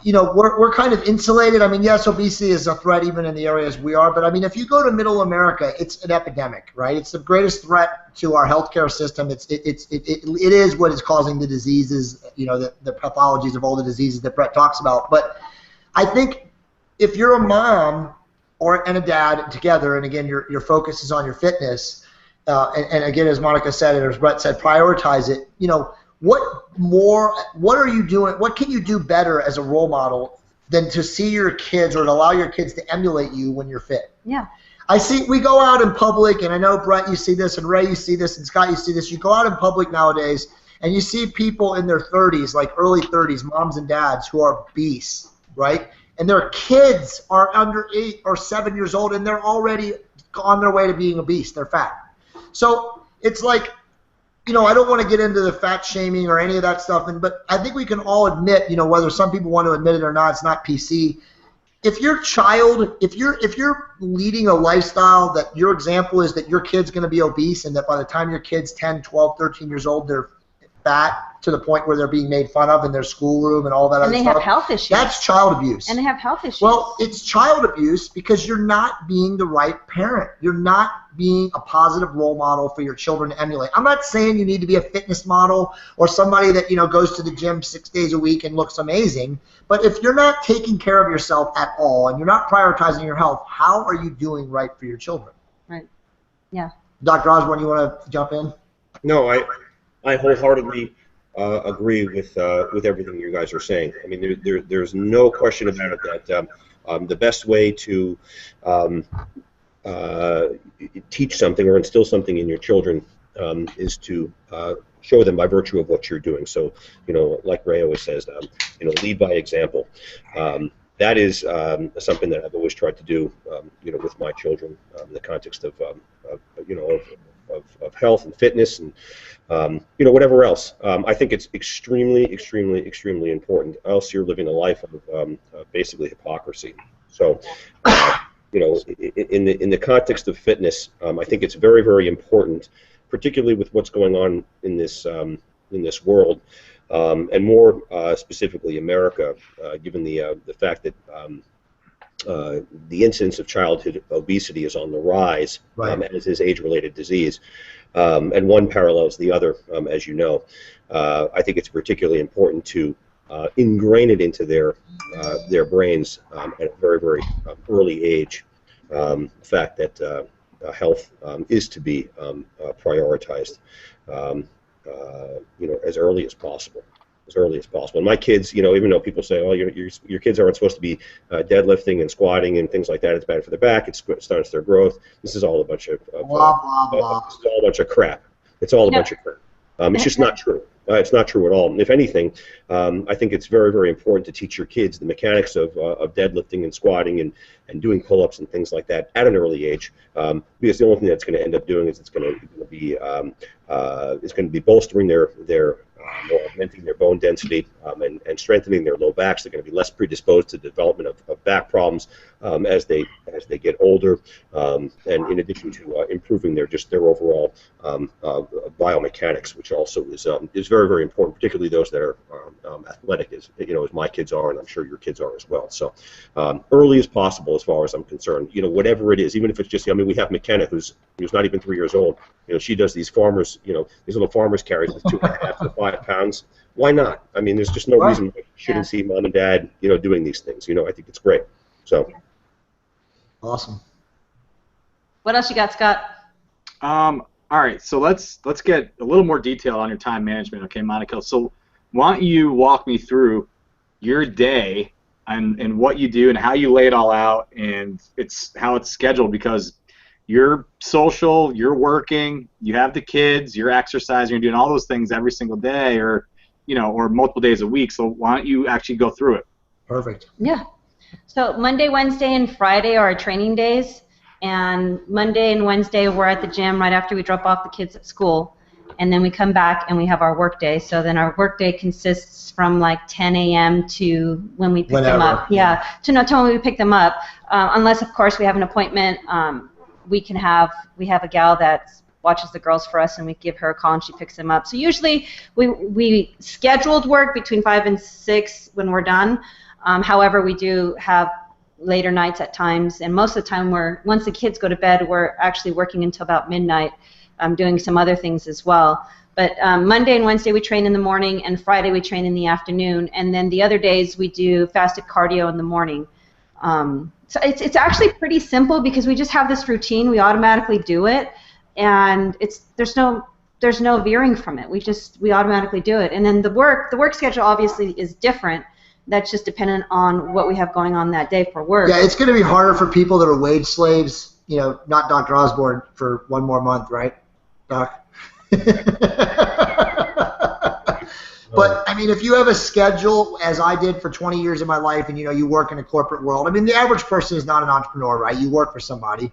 Speaker 1: you know, we're kind of insulated. I mean, yes, obesity is a threat even in the areas we are, but I mean, if you go to middle America, it's an epidemic, right? It's the greatest threat to our healthcare system. It is what is causing the diseases, you know, the pathologies of all the diseases that Brett talks about. But I think if you're a mom and a dad together, and again, your focus is on your fitness, and again, as Monica said, and as Brett said, prioritize it. You know, what are you doing? What can you do better as a role model than to see your kids or to allow your kids to emulate you when you're fit?
Speaker 2: Yeah.
Speaker 1: We go out in public, and I know, Brett, you see this, and Ray, you see this, and Scott, you see this. You go out in public nowadays, and you see people in their 30s, like early 30s, moms and dads, who are beasts, right? And their kids are under 8 or 7 years old, and they're already on their way to being a beast. They're fat. So it's like, you know, I don't want to get into the fat shaming or any of that stuff, but I think we can all admit, you know, whether some people want to admit it or not, it's not PC. If your child, if you're leading a lifestyle that your example is that your kid's going to be obese, and that by the time your kid's 10, 12, 13 years old, they're fat to the point where they're being made fun of in their schoolroom and all that other stuff.
Speaker 2: And they have health issues.
Speaker 1: That's child abuse.
Speaker 2: And they have health issues.
Speaker 1: Well, it's child abuse because you're not being the right parent. You're not being a positive role model for your children to emulate. I'm not saying you need to be a fitness model or somebody that, you know, goes to the gym 6 days a week and looks amazing. But if you're not taking care of yourself at all and you're not prioritizing your health, how are you doing right for your children?
Speaker 2: Right. Yeah.
Speaker 1: Dr. Osborne, you want to jump in?
Speaker 4: No, I wholeheartedly agree with everything you guys are saying. I mean, there's no question about it that the best way to teach something or instill something in your children is to show them by virtue of what you're doing. So, you know, like Ray always says, you know, lead by example. That is something that I've always tried to do, you know, with my children in the context of, you know, of health and fitness and, you know, whatever else. I think it's extremely, extremely, extremely important. Else you're living a life of basically hypocrisy. So, you know, in the context of fitness, I think it's very, very important, particularly with what's going on in this world, and more specifically America, given the fact that the incidence of childhood obesity is on the rise,
Speaker 1: right,
Speaker 4: as is age-related disease, and one parallels the other, as you know. I think it's particularly important to ingrain it into their brains at a very, very early age. The fact that health is to be prioritized, you know, as early as possible. As early as possible. And my kids, you know, even though people say, oh, your kids aren't supposed to be deadlifting and squatting and things like that, it's bad for their back, it starts their growth. This is all a bunch of
Speaker 1: blah, blah, blah.
Speaker 4: It's all a bunch of crap. It's all a bunch of crap. It's just not true. It's not true at all. And if anything, I think it's very, very important to teach your kids the mechanics of deadlifting and squatting and doing pull-ups and things like that at an early age, because the only thing that's going to end up doing is it's going to be bolstering their or augmenting their bone density and strengthening their low backs. They're going to be less predisposed to the development of back problems as they get older, and in addition to improving their overall biomechanics, which also is very, very important, particularly those that are athletic, as my kids are, and I'm sure your kids are as well. So early as possible, as far as I'm concerned. Whatever it is, even if it's just, we have McKenna, who's not even 3 years old. She does these farmers, these little farmers carries with 2.5 to 5 pounds. Why not? I mean, there's just no reason why you shouldn't see mom and dad, doing these things. I think it's great. So.
Speaker 1: Awesome.
Speaker 2: What else you got, Scott?
Speaker 3: All right, so let's get a little more detail on your time management, okay, Monica? So why don't you walk me through your day and what you do and how you lay it all out and how it's scheduled, because you're social, you're working, you have the kids, you're exercising, you're doing all those things every single day or multiple days a week. So why don't you actually go through it?
Speaker 1: Perfect.
Speaker 2: Yeah. So Monday, Wednesday, and Friday are our training days. And Monday and Wednesday we're at the gym right after we drop off the kids at school. And then we come back and we have our work day. So then our work day consists from like 10 a.m. to when we pick them up. Yeah, to when we pick them up. Unless, of course, we have an appointment. We have a gal that watches the girls for us, and we give her a call and she picks them up. So usually we scheduled work between 5 and 6 when we're done. However, we do have later nights at times, and most of the time once the kids go to bed, we're actually working until about midnight, doing some other things as well. But Monday and Wednesday we train in the morning, and Friday we train in the afternoon, and then the other days we do fasted cardio in the morning. So it's actually pretty simple because we just have this routine. We automatically do it, and there's no veering from it. We automatically do it, and then the work schedule obviously is different. That's just dependent on what we have going on that day for work.
Speaker 1: Yeah, it's going to be harder for people that are wage slaves. Not Dr. Osborne for one more month, right, Doc? But I mean, if you have a schedule, as I did for 20 years of my life, and you work in a corporate world. I mean, the average person is not an entrepreneur, right? You work for somebody.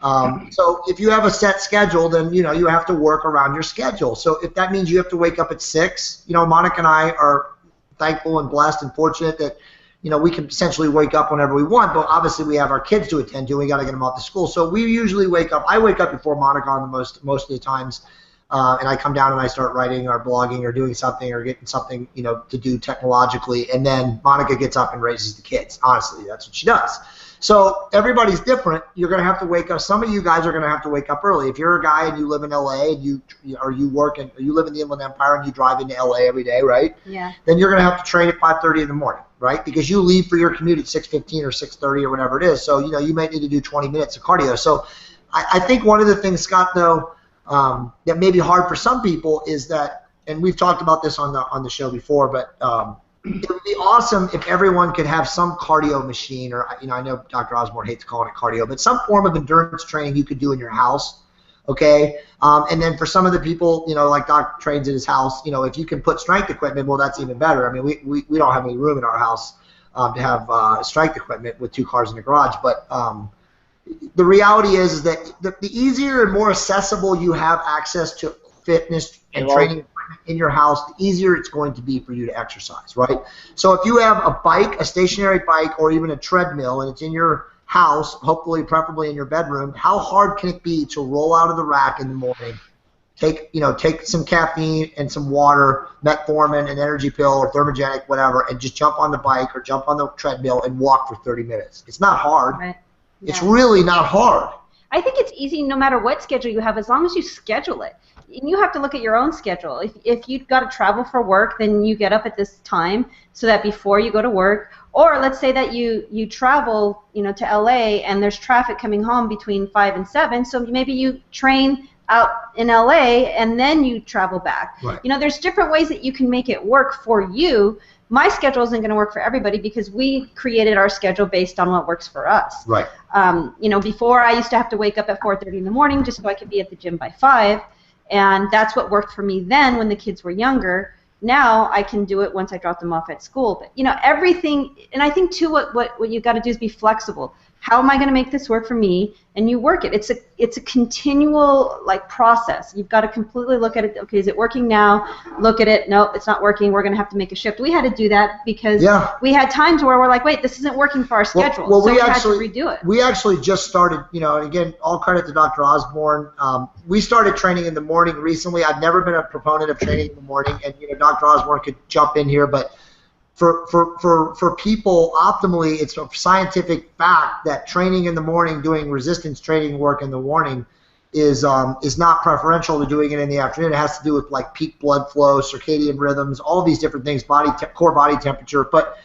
Speaker 1: So if you have a set schedule, then you have to work around your schedule. So if that means you have to wake up at 6, Monica and I are thankful and blessed and fortunate that we can essentially wake up whenever we want, but obviously we have our kids to attend to. We got to get them off to school, so we usually wake up. I wake up before Monica on most of the times, and I come down and I start writing or blogging or doing something or getting something to do technologically, and then Monica gets up and raises the kids. Honestly, that's what she does. So everybody's different. You're going to have to wake up. Some of you guys are going to have to wake up early. If you're a guy and you live in LA and you live in the Inland Empire and you drive into LA every day, right?
Speaker 2: Yeah. Then
Speaker 1: you're going to have to train at 5:30 in the morning, right? Because you leave for your commute at 6:15 or 6:30 or whatever it is. So you may need to do 20 minutes of cardio. So I think one of the things, Scott, though, that may be hard for some people is that, and we've talked about this on the show before, but it would be awesome if everyone could have some cardio machine, or I know Dr. Osborne hates calling it cardio, but some form of endurance training you could do in your house, okay? And then for some of the people, like Doc trains at his house, if you can put strength equipment, well, that's even better. I mean, we don't have any room in our house to have strength equipment with 2 cars in the garage, but the reality is that the easier and more accessible you have access to fitness and training equipment in your house, the easier it's going to be for you to exercise, right? So if you have a bike, a stationary bike, or even a treadmill, and it's in your house, hopefully, preferably in your bedroom, how hard can it be to roll out of the rack in the morning, take some caffeine and some water, metformin, an energy pill, or thermogenic, whatever, and just jump on the bike or jump on the treadmill and walk for 30 minutes? It's not hard.
Speaker 2: Right. Yeah.
Speaker 1: It's really not hard.
Speaker 2: I think it's easy no matter what schedule you have, as long as you schedule it. And you have to look at your own schedule. If you've got to travel for work, then you get up at this time so that before you go to work, or let's say that you travel, to LA and there's traffic coming home between 5 and 7, so maybe you train out in LA and then you travel back.
Speaker 1: Right.
Speaker 2: There's different ways that you can make it work for you. My schedule isn't going to work for everybody because we created our schedule based on what works for us.
Speaker 1: Right.
Speaker 2: Before I used to have to wake up at 4:30 in the morning just so I could be at the gym by 5, and that's what worked for me then when the kids were younger. Now I can do it once I drop them off at school. But everything, and I think too, what you got to do is be flexible. how am I going to make this work for me? And you work it. It's a continual like process. You've got to completely look at it. Okay, is it working now? Look at it. Nope, it's not working. We're going to have to make a shift. We had to do that because we had times where we're like, wait, this isn't working for our schedule.
Speaker 1: Well,
Speaker 2: so we
Speaker 1: actually
Speaker 2: had to redo it.
Speaker 1: We actually just started, you know, and again, all credit to Dr. Osborne. We started training in the morning recently. I've never been a proponent of training in the morning, and you know, Dr. Osborne could jump in here, but for people, optimally, it's a scientific fact that training in the morning, doing resistance training work in the morning, is not preferential to doing it in the afternoon. It has to do with like peak blood flow, circadian rhythms, all these different things, core body temperature. But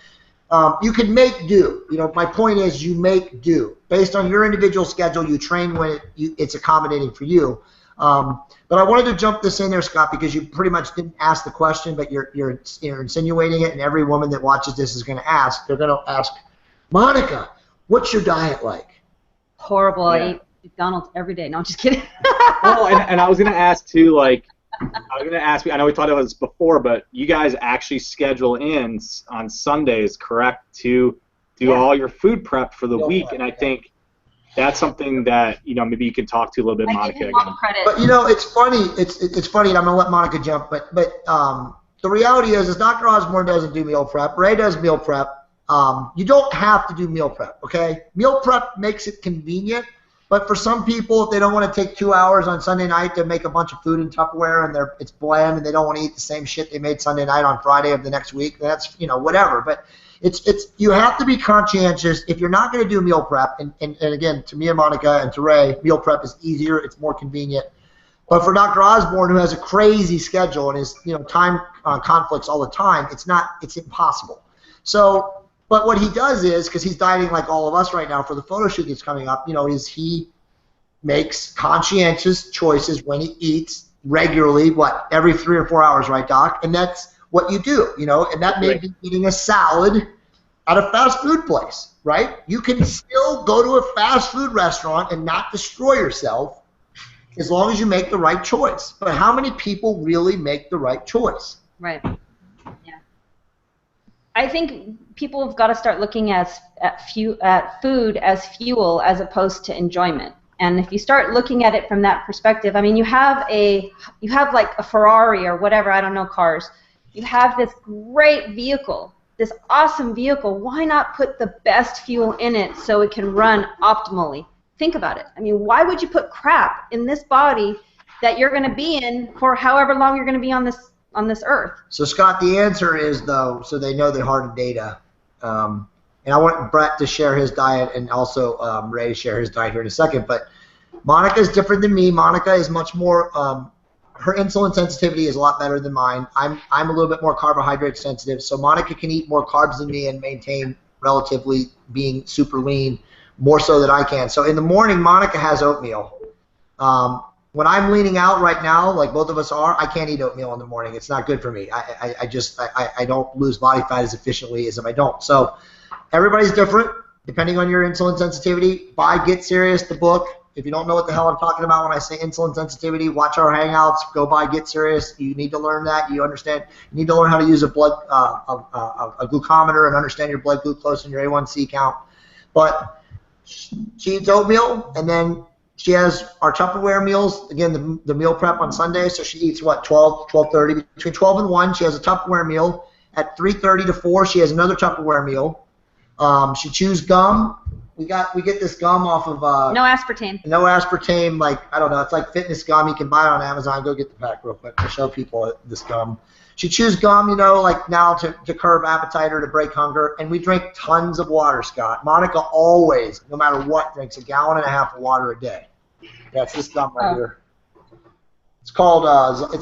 Speaker 1: you can make do. You know, my point is you make do based on your individual schedule. You train when it's accommodating for you. But I wanted to jump this in there, Scott, because you pretty much didn't ask the question, but you're insinuating it, and every woman that watches this is going to ask. They're going to ask, Monica, what's your diet like?
Speaker 2: Horrible. I eat McDonald's every day. No, I'm just kidding.
Speaker 3: Well, and I was going to ask too, like, I know we talked about this before, but you guys actually schedule in on Sundays, correct, to do all your food prep for the week, and I think that's something that, you know, maybe you can talk to a little bit, Monica. Again.
Speaker 1: But you know, it's funny. It's funny, and I'm gonna let Monica jump. But the reality is Dr. Osborne doesn't do meal prep. Ray does meal prep. You don't have to do meal prep. Okay, meal prep makes it convenient. But for some people, if they don't want to take 2 hours on Sunday night to make a bunch of food in Tupperware and it's bland and they don't want to eat the same shit they made Sunday night on Friday of the next week, that's, you know, whatever. But it's you have to be conscientious if you're not going to do meal prep. And again, to me and Monica and to Ray, meal prep is easier. It's more convenient. But for Dr. Osborne, who has a crazy schedule and is, you know, time conflicts all the time, it's impossible. So. But what he does is, because he's dieting like all of us right now for the photo shoot that's coming up, you know, is he makes conscientious choices when he eats regularly, every 3 or 4 hours, right, Doc? And that's what you do, you know, and that may be eating a salad at a fast food place, right? You can still go to a fast food restaurant and not destroy yourself as long as you make the right choice. But how many people really make the right choice?
Speaker 2: Right. Yeah. I think people have got to start looking at food as fuel as opposed to enjoyment. And if you start looking at it from that perspective, I mean, you have like a Ferrari or whatever, I don't know, cars. You have this great vehicle, this awesome vehicle. Why not put the best fuel in it so it can run optimally? Think about it. I mean, why would you put crap in this body that you're going to be in for however long you're going to be on this earth?
Speaker 1: So, Scott, the answer is, though, so they know the hard data. And I want Brett to share his diet and also Ray to share his diet here in a second. But Monica is different than me. Monica is much more, her insulin sensitivity is a lot better than mine. I'm a little bit more carbohydrate sensitive. So Monica can eat more carbs than me and maintain relatively being super lean more so than I can. So in the morning, Monica has oatmeal. When I'm leaning out right now, like both of us are, I can't eat oatmeal in the morning. It's not good for me. I don't lose body fat as efficiently as if I don't. So everybody's different depending on your insulin sensitivity. Buy Get Serious, the book. If you don't know what the hell I'm talking about when I say insulin sensitivity, watch our Hangouts. Go buy Get Serious. You need to learn that. You understand. You need to learn how to use a glucometer and understand your blood glucose and your A1C count. But she eats oatmeal, and then she has our Tupperware meals, again, the meal prep on Sunday, so she eats, 12:30? Between 12 and 1, she has a Tupperware meal. At 3:30 to 4, she has another Tupperware meal. She chews gum. We get this gum off of...
Speaker 2: no aspartame.
Speaker 1: No aspartame, like, I don't know, it's like fitness gum. You can buy it on Amazon. Go get the pack real quick. I'll show people this gum. She chews gum, you know, like now to curb appetite or to break hunger. And we drink tons of water, Scott. Monica always, no matter what, drinks 1.5 gallons of water a day. That's this gum right here. It's called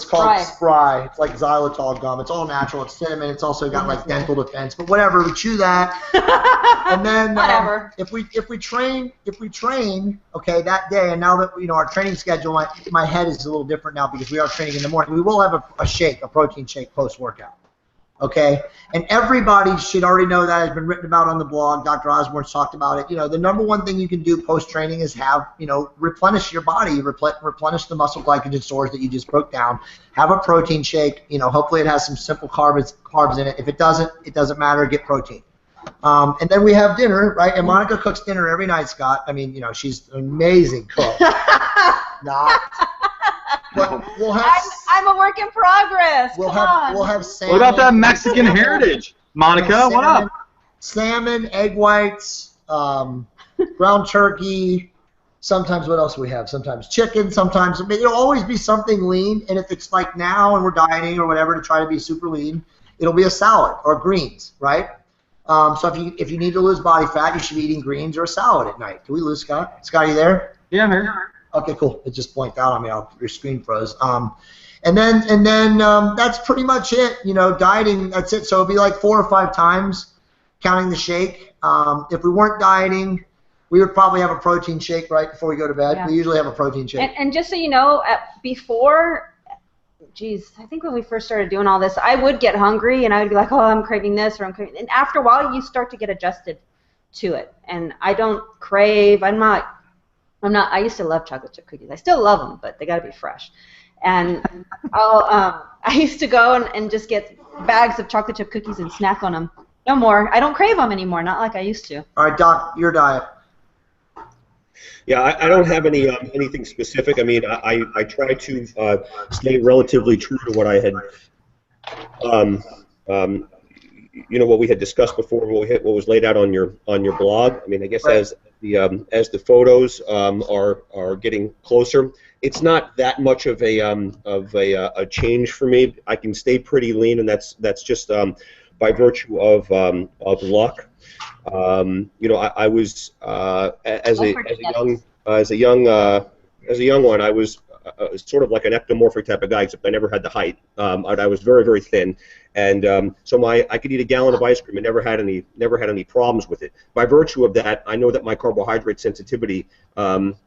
Speaker 1: Spry. It's like xylitol gum. It's all natural. It's cinnamon. It's also got like dental defense. But whatever, we chew that. And then
Speaker 2: whatever.
Speaker 1: If we train, okay, that day. And now that you know our training schedule, my head is a little different now because we are training in the morning. We will have a protein shake post workout. Okay, and everybody should already know that. Has been written about on the blog. Dr. Osborne's talked about it. You know, the number one thing you can do post-training is replenish your body, replenish the muscle glycogen stores that you just broke down. Have a protein shake. You know, hopefully it has some simple carbs in it. If it doesn't matter. Get protein. And then we have dinner, right? And Monica cooks dinner every night, Scott. I mean, you know, she's an amazing cook. Not. But we'll have.
Speaker 2: I'm a work in progress.
Speaker 1: We'll have salmon.
Speaker 3: What about that Mexican heritage, Monica? What up?
Speaker 1: Salmon, egg whites, ground turkey. Sometimes what else do we have? Sometimes chicken. Sometimes it'll always be something lean. And if it's like now and we're dieting or whatever to try to be super lean, it'll be a salad or greens, right? So if you need to lose body fat, you should be eating greens or a salad at night. Do we lose Scott? Scott, are you there?
Speaker 3: Yeah, I'm here.
Speaker 1: Okay, cool. It just blinked out on me. Your screen froze. And then that's pretty much it. You know, dieting. That's it. So it'll be like 4 or 5 times, counting the shake. If we weren't dieting, we would probably have a protein shake right before we go to bed. Yeah. We usually have a protein shake.
Speaker 2: And just so you know, before. Geez, I think when we first started doing all this, I would get hungry and I would be like, oh, I'm craving this or I'm craving. And after a while, you start to get adjusted to it. And I don't crave. I'm not. I used to love chocolate chip cookies. I still love them, but they got to be fresh. And I used to go and just get bags of chocolate chip cookies and snack on them. No more. I don't crave them anymore. Not like I used to.
Speaker 1: All right, Doc, your diet.
Speaker 4: Yeah, I don't have anything specific. I mean, I try to stay relatively true to what I had, you know, what we had discussed before, what was laid out on your blog. I mean, I guess right. As the photos are getting closer, it's not that much of a change for me. I can stay pretty lean, and that's just by virtue of luck. You know, I was as a young one, I was sort of like an ectomorphic type of guy, except I never had the height. I was very, very thin, and so I could eat a gallon of ice cream and never had any problems with it. By virtue of that, I know that my carbohydrate sensitivity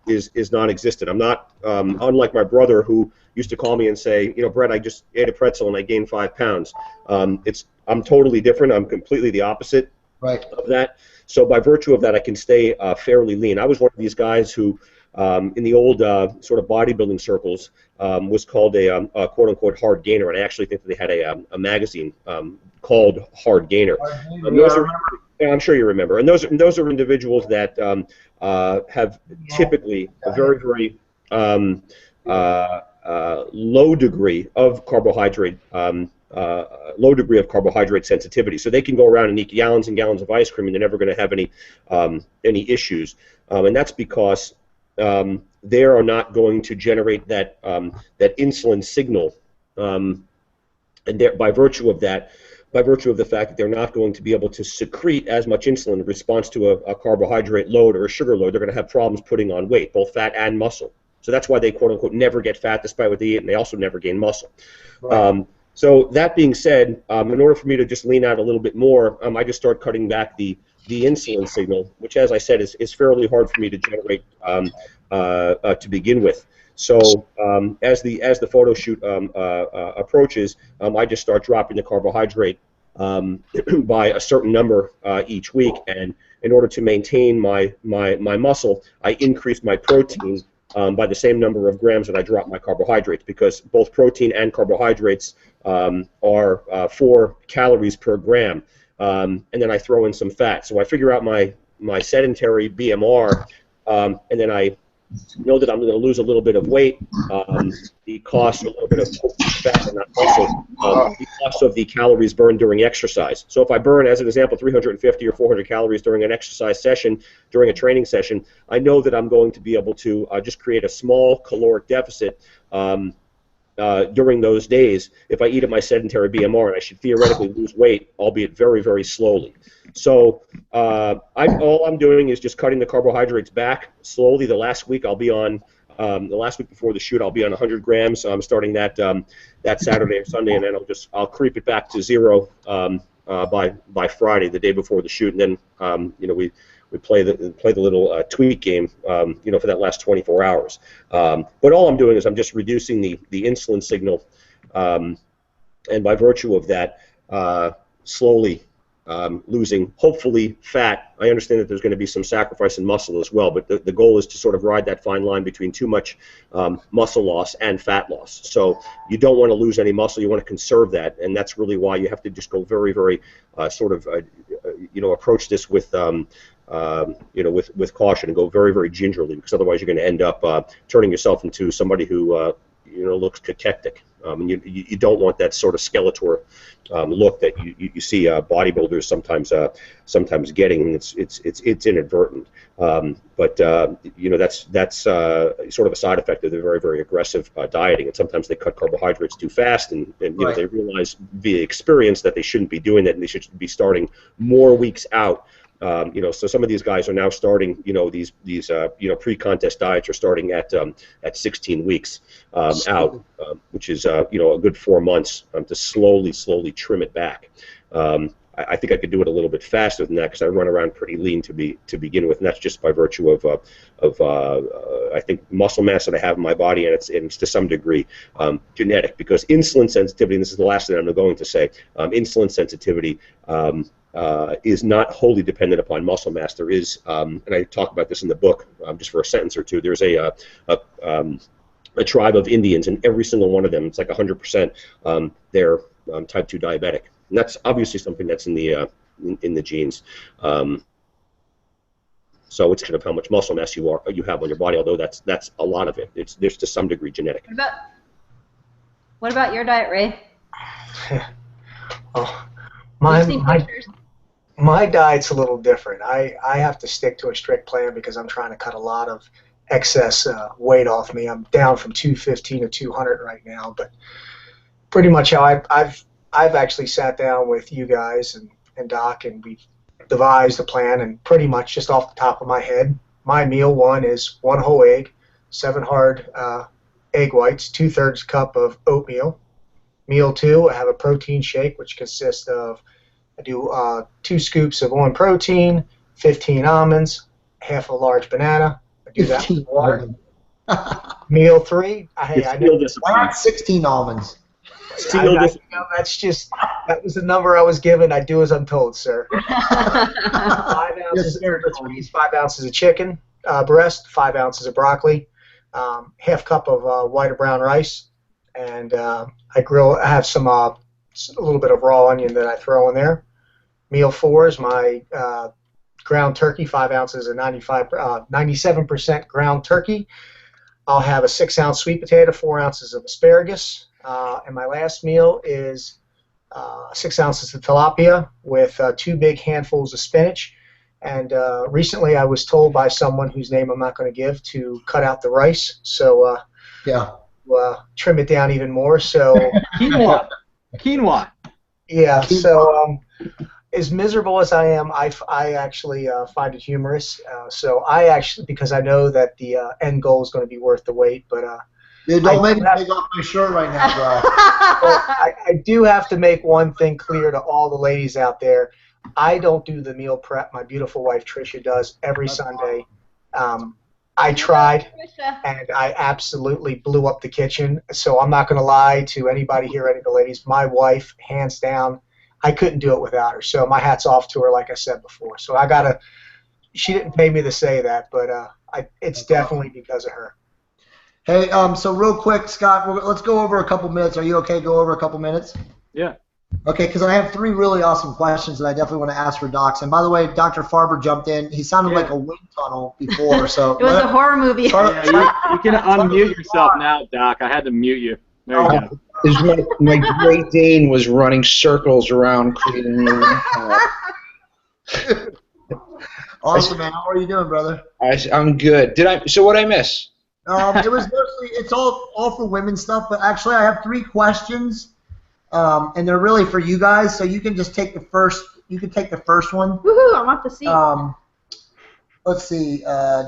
Speaker 4: is non-existent. I'm not unlike my brother who used to call me and say, you know, Brett, I just ate a pretzel and I gained 5 pounds. I'm totally different. I'm completely the opposite.
Speaker 1: Right.
Speaker 4: Of that. So by virtue of that, I can stay fairly lean. I was one of these guys who, in the old sort of bodybuilding circles, was called a quote-unquote hard gainer, and I actually think that they had a magazine called Hard Gainer. I'm sure you remember. And those are individuals that have typically a very, very low degree of carbohydrate. Low degree of carbohydrate sensitivity, so they can go around and eat gallons and gallons of ice cream, and they're never going to have any issues. And that's because they are not going to generate that insulin signal, and by virtue of that, by virtue of the fact that they're not going to be able to secrete as much insulin in response to a carbohydrate load or a sugar load, they're going to have problems putting on weight, both fat and muscle. So that's why they quote unquote never get fat despite what they eat, and they also never gain muscle. Right. So that being said, in order for me to just lean out a little bit more, I just start cutting back the insulin signal, which, as I said, is fairly hard for me to generate to begin with. So as the photo shoot approaches, I just start dropping the carbohydrate by a certain number each week, and in order to maintain my muscle, I increase my protein by the same number of grams that I drop my carbohydrates, because both protein and carbohydrates are 4 calories per gram, and then I throw in some fat. So I figure out my sedentary BMR, and then I know that I'm going to lose a little bit of weight because a little bit of fat and also because of the calories burned during exercise. So if I burn, as an example, 350 or 400 calories during an exercise session, during a training session, I know that I'm going to be able to just create a small caloric deficit during those days if I eat at my sedentary BMR, and I should theoretically lose weight, albeit very, very slowly. So all I'm doing is just cutting the carbohydrates back slowly. The last week I'll be on, the last week before the shoot, I'll be on 100 grams. I'm starting that Saturday or Sunday, and then I'll creep it back to 0 by Friday, the day before the shoot, and then you know, we play the little tweak game, you know, for that last 24 hours. But all I'm doing is I'm just reducing the insulin signal, and by virtue of that, slowly losing, hopefully, fat. I understand that there's going to be some sacrifice in muscle as well, but the goal is to sort of ride that fine line between too much muscle loss and fat loss. So you don't want to lose any muscle. You want to conserve that, and that's really why you have to just go very, very approach this with with caution and go very, very gingerly, because otherwise you're going to end up turning yourself into somebody who looks cachectic. And you don't want that sort of Skeletor look that you see bodybuilders sometimes getting, and it's inadvertent. But that's sort of a side effect of the very, very aggressive dieting. And sometimes they cut carbohydrates too fast, and
Speaker 1: Right.
Speaker 4: they realize via experience that they shouldn't be doing that, and they should be starting more weeks out. So some of these guys are now starting, these pre-contest diets are starting at 16 weeks out, which is a good 4 months to slowly trim it back. I think I could do it a little bit faster than that, because I run around pretty lean to begin with, and that's just by virtue of I think muscle mass that I have in my body, and it's to some degree genetic, because insulin sensitivity, and this is the last thing I'm going to say, insulin sensitivity is not wholly dependent upon muscle mass. There is, and I talk about this in the book, just for a sentence or two. There's a tribe of Indians, and every single one of them, it's like 100%, they're type 2 diabetic, and that's obviously something that's in the genes. So it's kind of how much muscle mass you have on your body, although that's a lot of it. There's to some degree genetic.
Speaker 2: What about your diet, Ray?
Speaker 5: Oh,
Speaker 2: You've seen pictures?
Speaker 5: my diet's a little different. I have to stick to a strict plan because I'm trying to cut a lot of excess weight off me. I'm down from 215 to 200 right now, but pretty much how I've actually sat down with you guys and Doc, and we've devised a plan, and pretty much just off the top of my head, my meal one is 1 whole egg, 7 hard egg whites, 2/3 cup of oatmeal. Meal 2, I have a protein shake, which consists of, I do 2 scoops of on protein, 15 almonds, half a large banana. I do that with water. Meal 3, I know
Speaker 1: Why not 16 almonds?
Speaker 5: That was the number I was given. I do as I'm told, sir. 5 ounces of turkeys, 5 ounces of chicken breast, 5 ounces of broccoli, half cup of white or brown rice, and I have some a little bit of raw onion that I throw in there. Meal 4 is my ground turkey, 5 ounces of 97% ground turkey. I'll have a 6-ounce sweet potato, 4 ounces of asparagus, and my last meal is 6 ounces of tilapia with 2 big handfuls of spinach. And recently I was told by someone whose name I'm not going to give to cut out the rice, so trim it down even more. So
Speaker 3: Quinoa.
Speaker 5: Yeah. So as miserable as I am, I actually find it humorous. So I actually, because I know that the end goal is going to be worth the wait, but
Speaker 1: Dude, don't make me take off my shirt right now, bro.
Speaker 5: I do have to make one thing clear to all the ladies out there. I don't do the meal prep. My beautiful wife Tricia does every Sunday. I tried, and I absolutely blew up the kitchen. So I'm not going to lie to anybody here, any of the ladies. My wife, hands down, I couldn't do it without her. So my hat's off to her, like I said before. So she didn't pay me to say that, but it's definitely because of her.
Speaker 1: Hey, so real quick, Scott, let's go over a couple minutes. Are you okay to go over a couple minutes?
Speaker 3: Yeah.
Speaker 1: Okay, because I have 3 really awesome questions that I definitely want to ask for docs. And by the way, Dr. Farber jumped in. He sounded like a wind tunnel before. So
Speaker 2: it was a horror movie.
Speaker 3: You can unmute yourself now, Doc. I had to mute you. There you go.
Speaker 6: My Great Dane was running circles around creating
Speaker 1: Awesome, man. How are you doing, brother?
Speaker 6: I'm good. So what I miss?
Speaker 1: It was mostly, it's all for women stuff, but actually I have 3 questions. And they're really for you guys, so you can just take the first. You can take the first one.
Speaker 2: Woohoo! I want to see.
Speaker 1: Let's see. I'm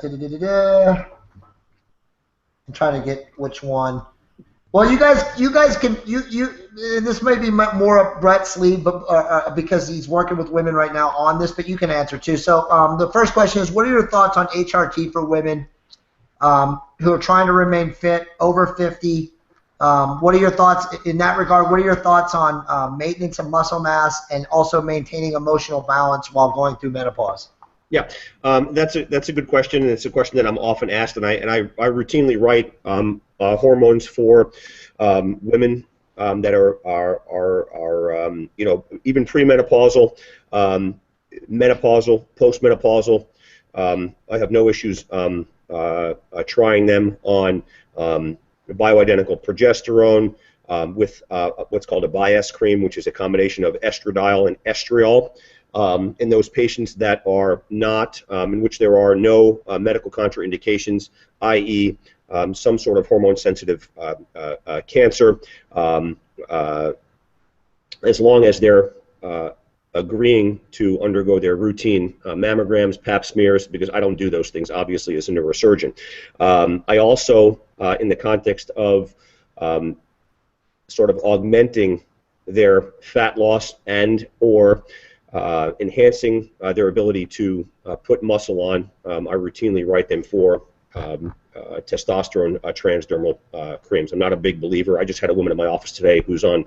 Speaker 1: trying to get which one. Well, you guys can. And this may be more up Brett's sleeve, but because he's working with women right now on this, but you can answer too. So the first question is, what are your thoughts on HRT for women who are trying to remain fit, over 50? What are your thoughts in that regard? What are your thoughts on maintenance of muscle mass and also maintaining emotional balance while going through menopause?
Speaker 4: Yeah, that's a good question, and it's a question that I'm often asked, and I routinely write hormones for women that are you know, even premenopausal, menopausal, postmenopausal. I have no issues trying them on bioidentical progesterone with what's called a bias cream, which is a combination of estradiol and estriol. In those patients that are not, in which there are no medical contraindications, i.e. Some sort of hormone-sensitive cancer, as long as they're agreeing to undergo their routine mammograms, pap smears, because I don't do those things, obviously, as a neurosurgeon. I also, in the context of sort of augmenting their fat loss and or enhancing their ability to put muscle on, I routinely write them for testosterone transdermal creams. I'm not a big believer. I just had a woman in my office today who's on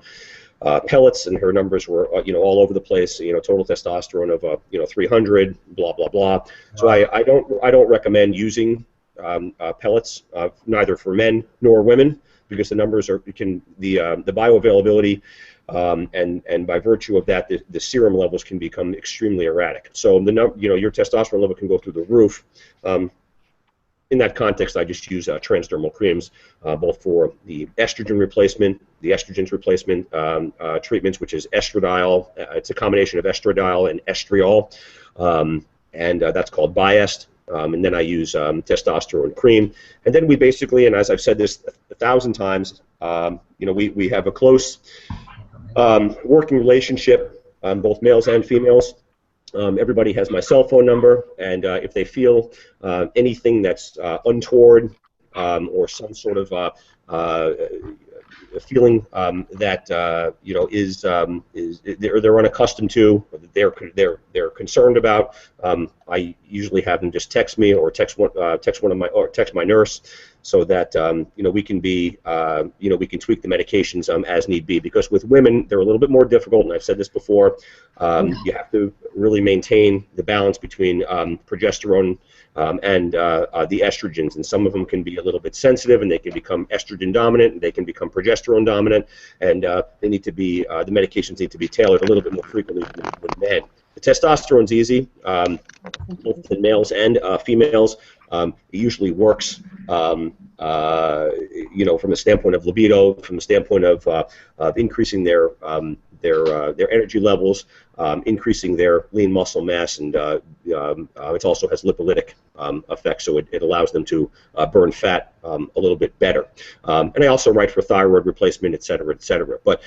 Speaker 4: pellets, and her numbers were you know, all over the place. You know, total testosterone of you know, 300, blah blah blah. So I don't recommend using pellets, neither for men nor women, because the numbers are the bioavailability. And by virtue of that, the serum levels can become extremely erratic. So you know, your testosterone level can go through the roof. In that context, I just use transdermal creams, both for the estrogen replacement, the estrogens replacement treatments, which is estradiol. It's a combination of estradiol and estriol, and that's called Biest. And then I use testosterone cream. And then we basically, and as I've said this 1,000 times, you know, we have a close working relationship, both males and females. Everybody has my cell phone number, and if they feel anything that's untoward or some sort of feeling that you know, is they're unaccustomed to, they're concerned about, I usually have them just text me or text my nurse, so that you know, we can be you know, we can tweak the medications as need be. Because with women, they're a little bit more difficult, and I've said this before. You have to really maintain the balance between progesterone and the estrogens, and some of them can be a little bit sensitive, and they can become estrogen dominant, and they can become progesterone dominant, and they need to be the medications need to be tailored a little bit more frequently with men. The testosterone's easy, both in males and females. It usually works, you know, from the standpoint of libido, from the standpoint of increasing their energy levels, increasing their lean muscle mass, and it also has lipolytic effects, so it allows them to burn fat a little bit better. And I also write for thyroid replacement, et cetera, et cetera. But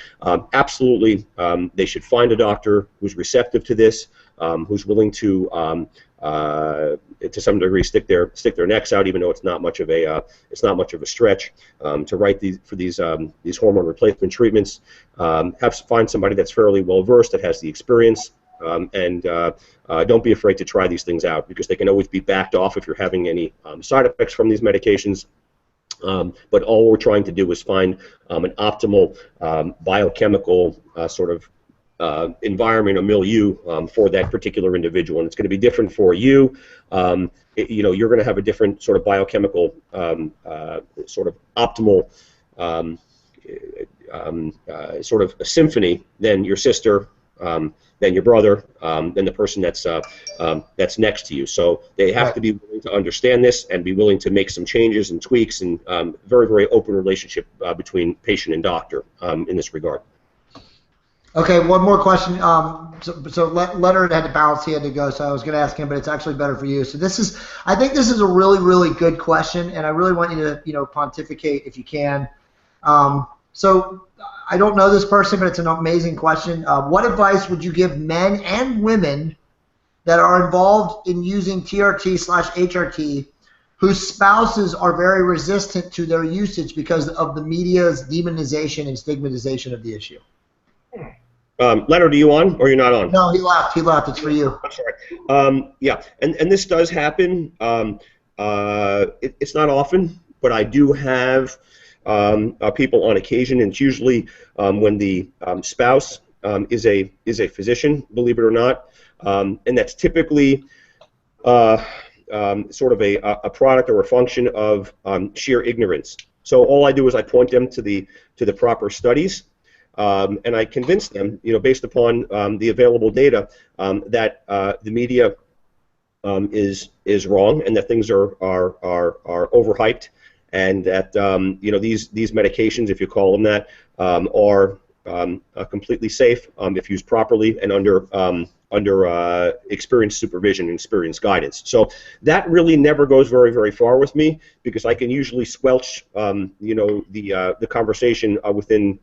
Speaker 4: absolutely, they should find a doctor who's receptive to this, who's willing to some degree stick their necks out, even though it's not much of a stretch, to write these hormone replacement treatments. Find somebody that's fairly well versed, that has the experience, and don't be afraid to try these things out, because they can always be backed off if you're having any side effects from these medications. But all we're trying to do is find an optimal biochemical sort of environment or milieu for that particular individual, and it's going to be different for you. You know, you're going to have a different sort of biochemical sort of optimal sort of a symphony than your sister, than your brother, than the person that's next to you. So they have to be willing to understand this and be willing to make some changes and tweaks, and very, very open relationship between patient and doctor in this regard.
Speaker 1: Okay, one more question. So Leonard had to bounce; he had to go. So I was going to ask him, but it's actually better for you. So I think this is a really, really good question, and I really want you to, you know, pontificate if you can. So I don't know this person, but it's an amazing question. What advice would you give men and women that are involved in using TRT/HRT, whose spouses are very resistant to their usage because of the media's demonization and stigmatization of the issue?
Speaker 4: Leonard, are you on, or you're not on?
Speaker 1: No, he left. He left. It's for you.
Speaker 4: I'm sorry. Yeah, and this does happen. It's not often, but I do have people on occasion, and it's usually when the spouse is a physician, believe it or not, and that's typically sort of a product or a function of sheer ignorance. So all I do is I point them to the proper studies, and I convince them, based upon the available data, that the media is wrong, and that things are overhyped, and that these medications, if you call them that, are completely safe if used properly and under experienced supervision and experienced guidance. So that really never goes very, very far with me, because I can usually squelch the conversation within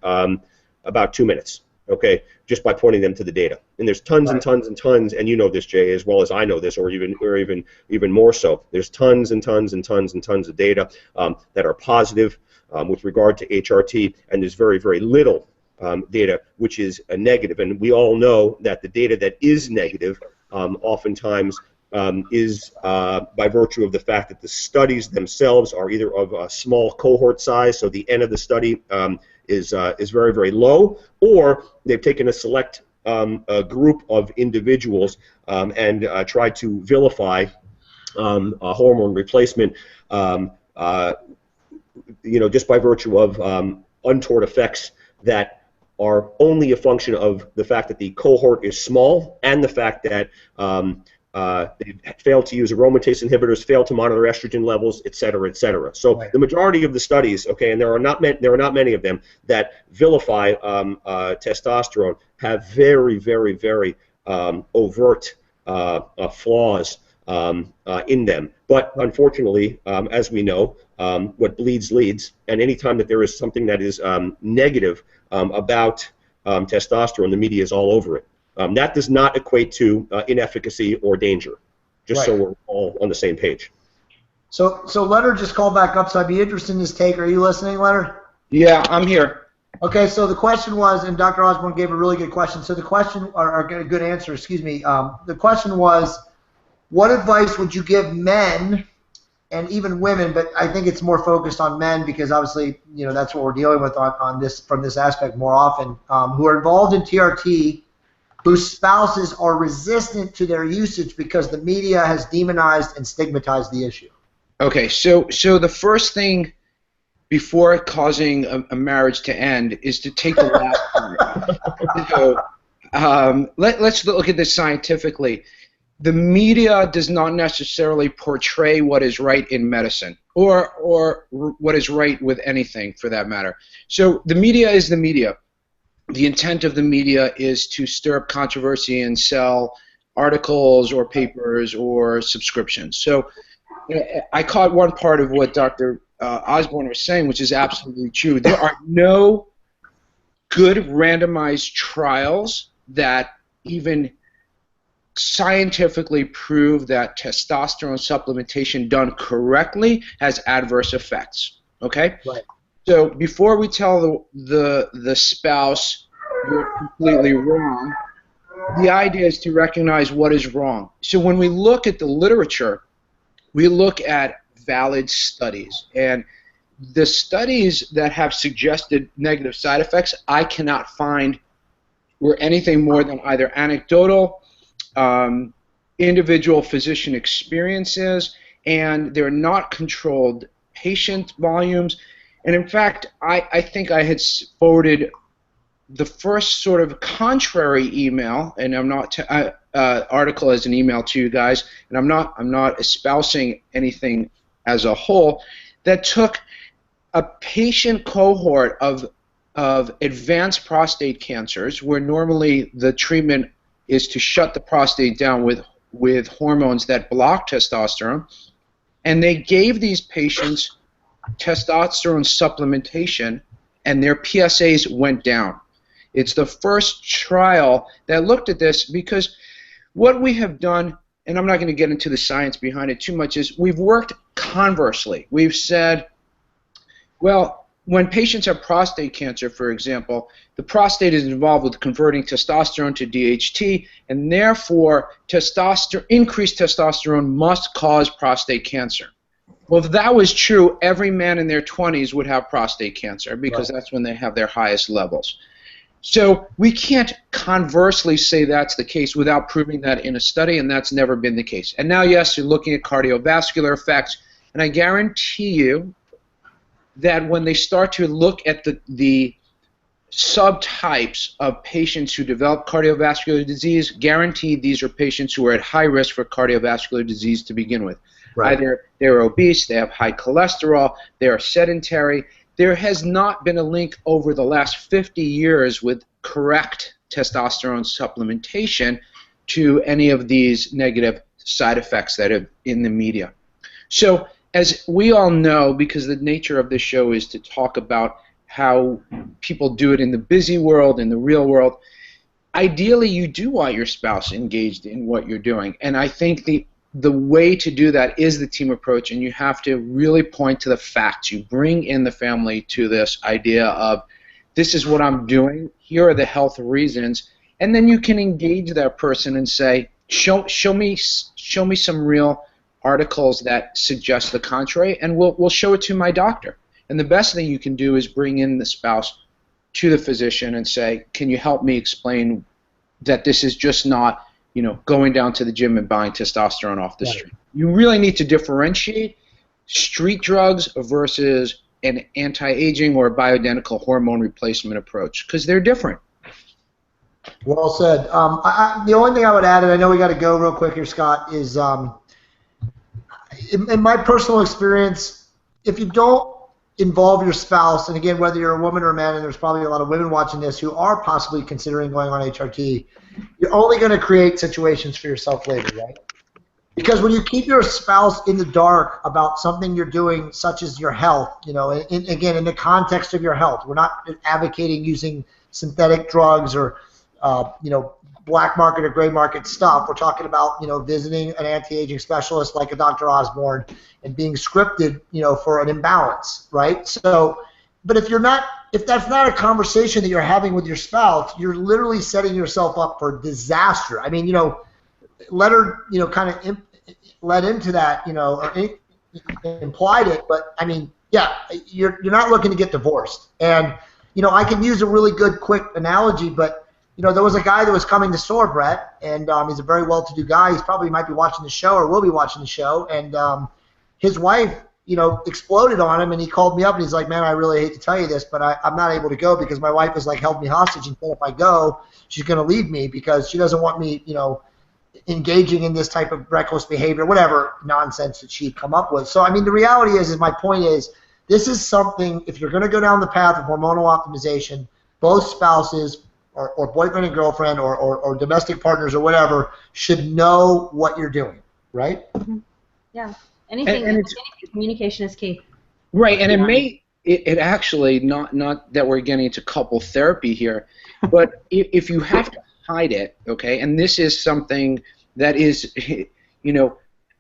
Speaker 4: about 2 minutes. Okay, just by pointing them to the data. And there's tons and tons and tons, and you know this, Jay, as well as I know this, or even more so. There's tons and tons and tons and tons of data that are positive with regard to HRT, and there's very, very little data which is a negative. And we all know that the data that is negative oftentimes is by virtue of the fact that the studies themselves are either of a small cohort size, so the N of the study is very, very low, or they've taken a select a group of individuals and tried to vilify a hormone replacement, just by virtue of untoward effects that are only a function of the fact that the cohort is small, and the fact that they failed to use aromatase inhibitors, failed to monitor estrogen levels, et cetera, et cetera. So the majority of the studies, okay, and there are not many of them that vilify testosterone, have very, very, very overt flaws in them. But unfortunately, as we know, what bleeds leads, and anytime that there is something that is negative about testosterone, the media is all over it. That does not equate to inefficacy or danger, just so we're all on the same page.
Speaker 1: So Leonard just called back up, so I'd be interested in his take. Are you listening, Leonard?
Speaker 6: Yeah, I'm here.
Speaker 1: Okay, so the question was, and Dr. Osborne gave a really good question. So the question, or a good answer, excuse me. The question was, what advice would you give men and even women, but I think it's more focused on men because obviously, that's what we're dealing with on this, from this aspect more often, who are involved in TRT, whose spouses are resistant to their usage because the media has demonized and stigmatized the issue. Okay,
Speaker 6: so the first thing before causing a marriage to end is to take the last part. So, let's look at this scientifically. The media does not necessarily portray what is right in medicine, or what is right with anything for that matter. So the media is the media. The intent of the media is to stir up controversy and sell articles or papers or subscriptions. So I caught one part of what Dr. Osborne was saying, which is absolutely true. There are no good randomized trials that even scientifically prove that testosterone supplementation done correctly has adverse effects. Okay?
Speaker 1: Right.
Speaker 6: So before we tell the spouse you're completely wrong, the idea is to recognize what is wrong. So when we look at the literature, we look at valid studies, and the studies that have suggested negative side effects I cannot find were anything more than either anecdotal, individual physician experiences, and they're not controlled patient volumes. And in fact, I think I had forwarded the first sort of contrary email, and I'm not article as an email to you guys, and I'm not espousing anything as a whole, that took a patient cohort of advanced prostate cancers, where normally the treatment is to shut the prostate down with hormones that block testosterone, and they gave these patients testosterone supplementation, and their PSAs went down. It's the first trial that looked at this, because what we have done, and I'm not going to get into the science behind it too much, is we've worked conversely. We've said, well, when patients have prostate cancer, for example, the prostate is involved with converting testosterone to DHT, and therefore increased testosterone must cause prostate cancer. Well, if that was true, every man in their 20s would have prostate cancer because that's when they have their highest levels. So we can't conversely say that's the case without proving that in a study, and that's never been the case. And now, yes, you're looking at cardiovascular effects, and I guarantee you that when they start to look at the subtypes of patients who develop cardiovascular disease, guaranteed these are patients who are at high risk for cardiovascular disease to begin with. Right. Either they're obese, they have high cholesterol, they are sedentary. There has not been a link over the last 50 years with correct testosterone supplementation to any of these negative side effects that are in the media. So as we all know, because the nature of this show is to talk about how people do it in the busy world, in the real world, ideally you do want your spouse engaged in what you're doing. And I think the way to do that is the team approach, and you have to really point to the facts. You bring in the family to this idea of, this is what I'm doing, here are the health reasons, and then you can engage that person and say, show me some real articles that suggest the contrary, and we'll show it to my doctor. And the best thing you can do is bring in the spouse to the physician and say, can you help me explain that this is just not, you know, going down to the gym and buying testosterone off the street. You really need to differentiate street drugs versus an anti-aging or bioidentical hormone replacement approach, because they're different.
Speaker 1: Well said. The only thing I would add, and I know we got to go real quick here, Scott, is in my personal experience, if you don't involve your spouse, and again, whether you're a woman or a man, and there's probably a lot of women watching this who are possibly considering going on HRT, you're only going to create situations for yourself later, right? Because when you keep your spouse in the dark about something you're doing, such as your health, you know, again, in the context of your health, we're not advocating using synthetic drugs or, you know, black market or gray market stuff. We're talking about, you know, visiting an anti-aging specialist like a Dr. Osborne and being scripted, you know, for an imbalance, right? So, but if that's not a conversation that you're having with your spouse, you're literally setting yourself up for disaster. I mean, you know, let her, you know, kind of led into that, you know, or implied it, but I mean, yeah, you're not looking to get divorced. And, you know, I can use a really good quick analogy, but you know, there was a guy that was coming to store, Brett, and he's a very well-to-do guy. He's probably might be watching the show or will be watching the show. And his wife, you know, exploded on him, and he called me up, and he's like, man, I really hate to tell you this, but I'm not able to go because my wife has, like, held me hostage and said if I go, she's going to leave me because she doesn't want me, you know, engaging in this type of reckless behavior, whatever nonsense that she'd come up with. So, I mean, the reality is my point is, this is something, if you're going to go down the path of hormonal optimization, both spouses or boyfriend and girlfriend or domestic partners or whatever should know what you're doing, right?
Speaker 2: Mm-hmm. Yeah. Anything communication is key.
Speaker 6: Right, and it actually, not that we're getting into couple therapy here, but if you have to hide it, okay, and this is something that is, you know,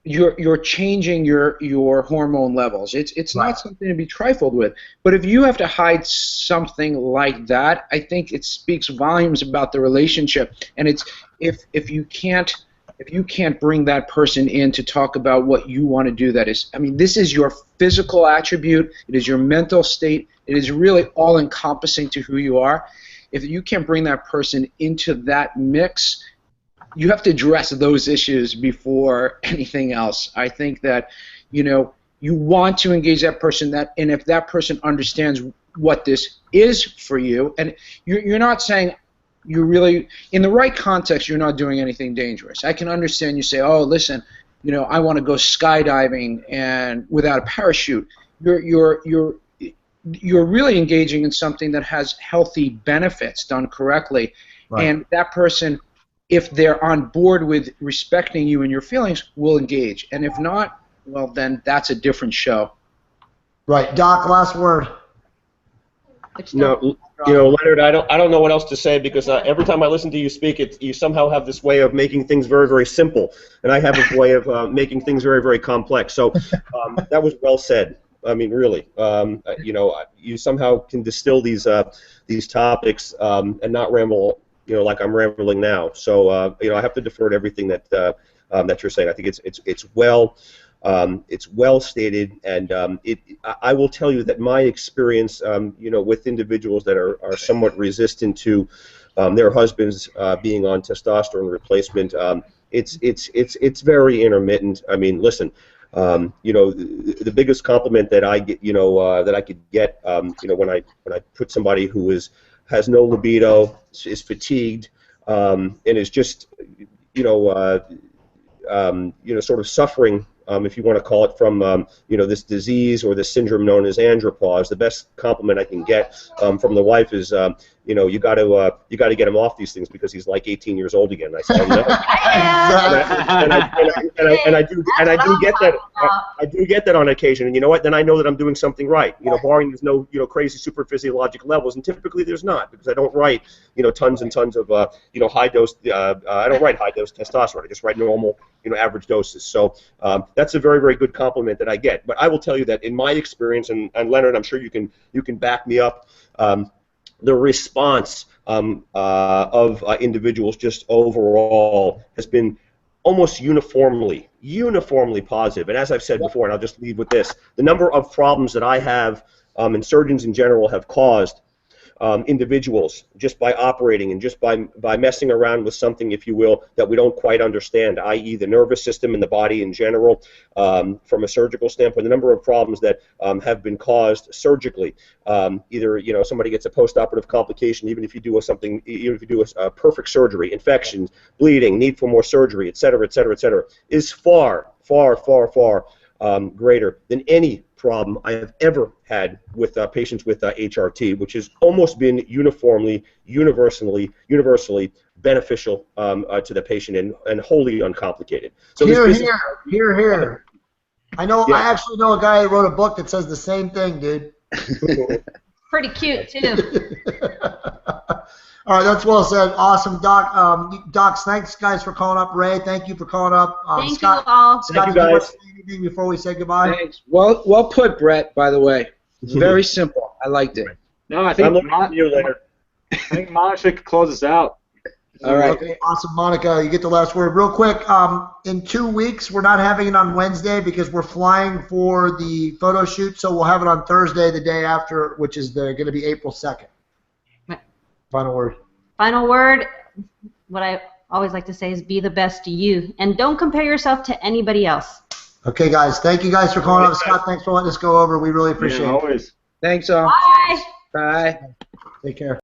Speaker 6: you're changing your hormone levels. It's not something to be trifled with. But if you have to hide something like that, I think it speaks volumes about the relationship. And it's if you can't bring that person in to talk about what you want to do, that is, I mean, this is your physical attribute. It is your mental state. It is really all encompassing to who you are. If you can't bring that person into that mix, you have to address those issues before anything else. I think that, you know, you want to engage that person, and if that person understands what this is for you, and you're not saying you're really, in the right context, you're not doing anything dangerous. I can understand you say, oh, listen, you know, I want to go skydiving and without a parachute. You're really engaging in something that has healthy benefits done correctly, and that person, if they're on board with respecting you and your feelings, will engage. And if not, well, then that's a different show.
Speaker 1: Right. Doc, last word.
Speaker 4: No, you know, Leonard, I don't know what else to say because every time I listen to you speak, you somehow have this way of making things very, very simple, and I have a way of making things very, very complex. So that was well said. I mean, really, you know, you somehow can distill these topics and not ramble, you know, like I'm rambling now. So, you know, I have to defer to everything that that you're saying. I think it's well It's well stated, and I will tell you that my experience, with individuals that are somewhat resistant to their husbands being on testosterone replacement, it's very intermittent. I mean, listen. The biggest compliment that I get, that I could get, when I put somebody who has no libido, is fatigued, and is just, sort of suffering, if you want to call it, from this disease or this syndrome known as andropause. The best compliment I can get from the wife is, you got to get him off these things because he's like 18 years old again. I said, no. And I do get that. I do get that on occasion, and you know what? Then I know that I'm doing something right. Barring there's no crazy super physiologic levels, and typically there's not, because I don't write tons and tons of high dose. I don't write high dose testosterone. I just write normal average doses. So that's a very, very good compliment that I get. But I will tell you that in my experience, and Leonard, I'm sure you can back me up. The response of individuals just overall has been almost uniformly positive. And as I've said before, and I'll just leave with this, the number of problems that I have and surgeons in general have caused individuals just by operating and just by messing around with something, if you will, that we don't quite understand, i.e. the nervous system and the body in general, from a surgical standpoint, the number of problems that have been caused surgically. Either somebody gets a post-operative complication, even if you do a perfect surgery, infections, bleeding, need for more surgery, et cetera, is far greater than any problem I have ever had with patients with HRT, which has almost been universally beneficial to the patient and wholly uncomplicated. So
Speaker 1: here. I know.
Speaker 4: Yeah.
Speaker 1: I actually know a guy who wrote a book that says the same thing, dude.
Speaker 2: Pretty cute too.
Speaker 1: All right, that's well said. Awesome, Doc. Docs, thanks, guys, for calling up. Ray, thank you for calling up.
Speaker 2: Thank
Speaker 1: Scott,
Speaker 2: you all.
Speaker 1: Scott,
Speaker 4: Thank you,
Speaker 1: did you want
Speaker 4: guys.
Speaker 1: to say anything before we say goodbye?
Speaker 6: Thanks. Well put, Brett, by the way. It's very simple. I liked it.
Speaker 3: No, I think
Speaker 4: I'm looking at you later.
Speaker 3: I think Monica should close us out.
Speaker 6: All right.
Speaker 1: Okay, awesome. Monica, you get the last word. Real quick, in 2 weeks, we're not having it on Wednesday because we're flying for the photo shoot, so we'll have it on Thursday, the day after, which is going to be April 2nd. Final word.
Speaker 2: Final word, what I always like to say is be the best you, and don't compare yourself to anybody else.
Speaker 1: Okay, guys. Thank you guys for calling up. Scott, thanks for letting us go over. We really appreciate it.
Speaker 3: Always.
Speaker 6: Thanks, all.
Speaker 2: Bye.
Speaker 6: Bye.
Speaker 1: Take care.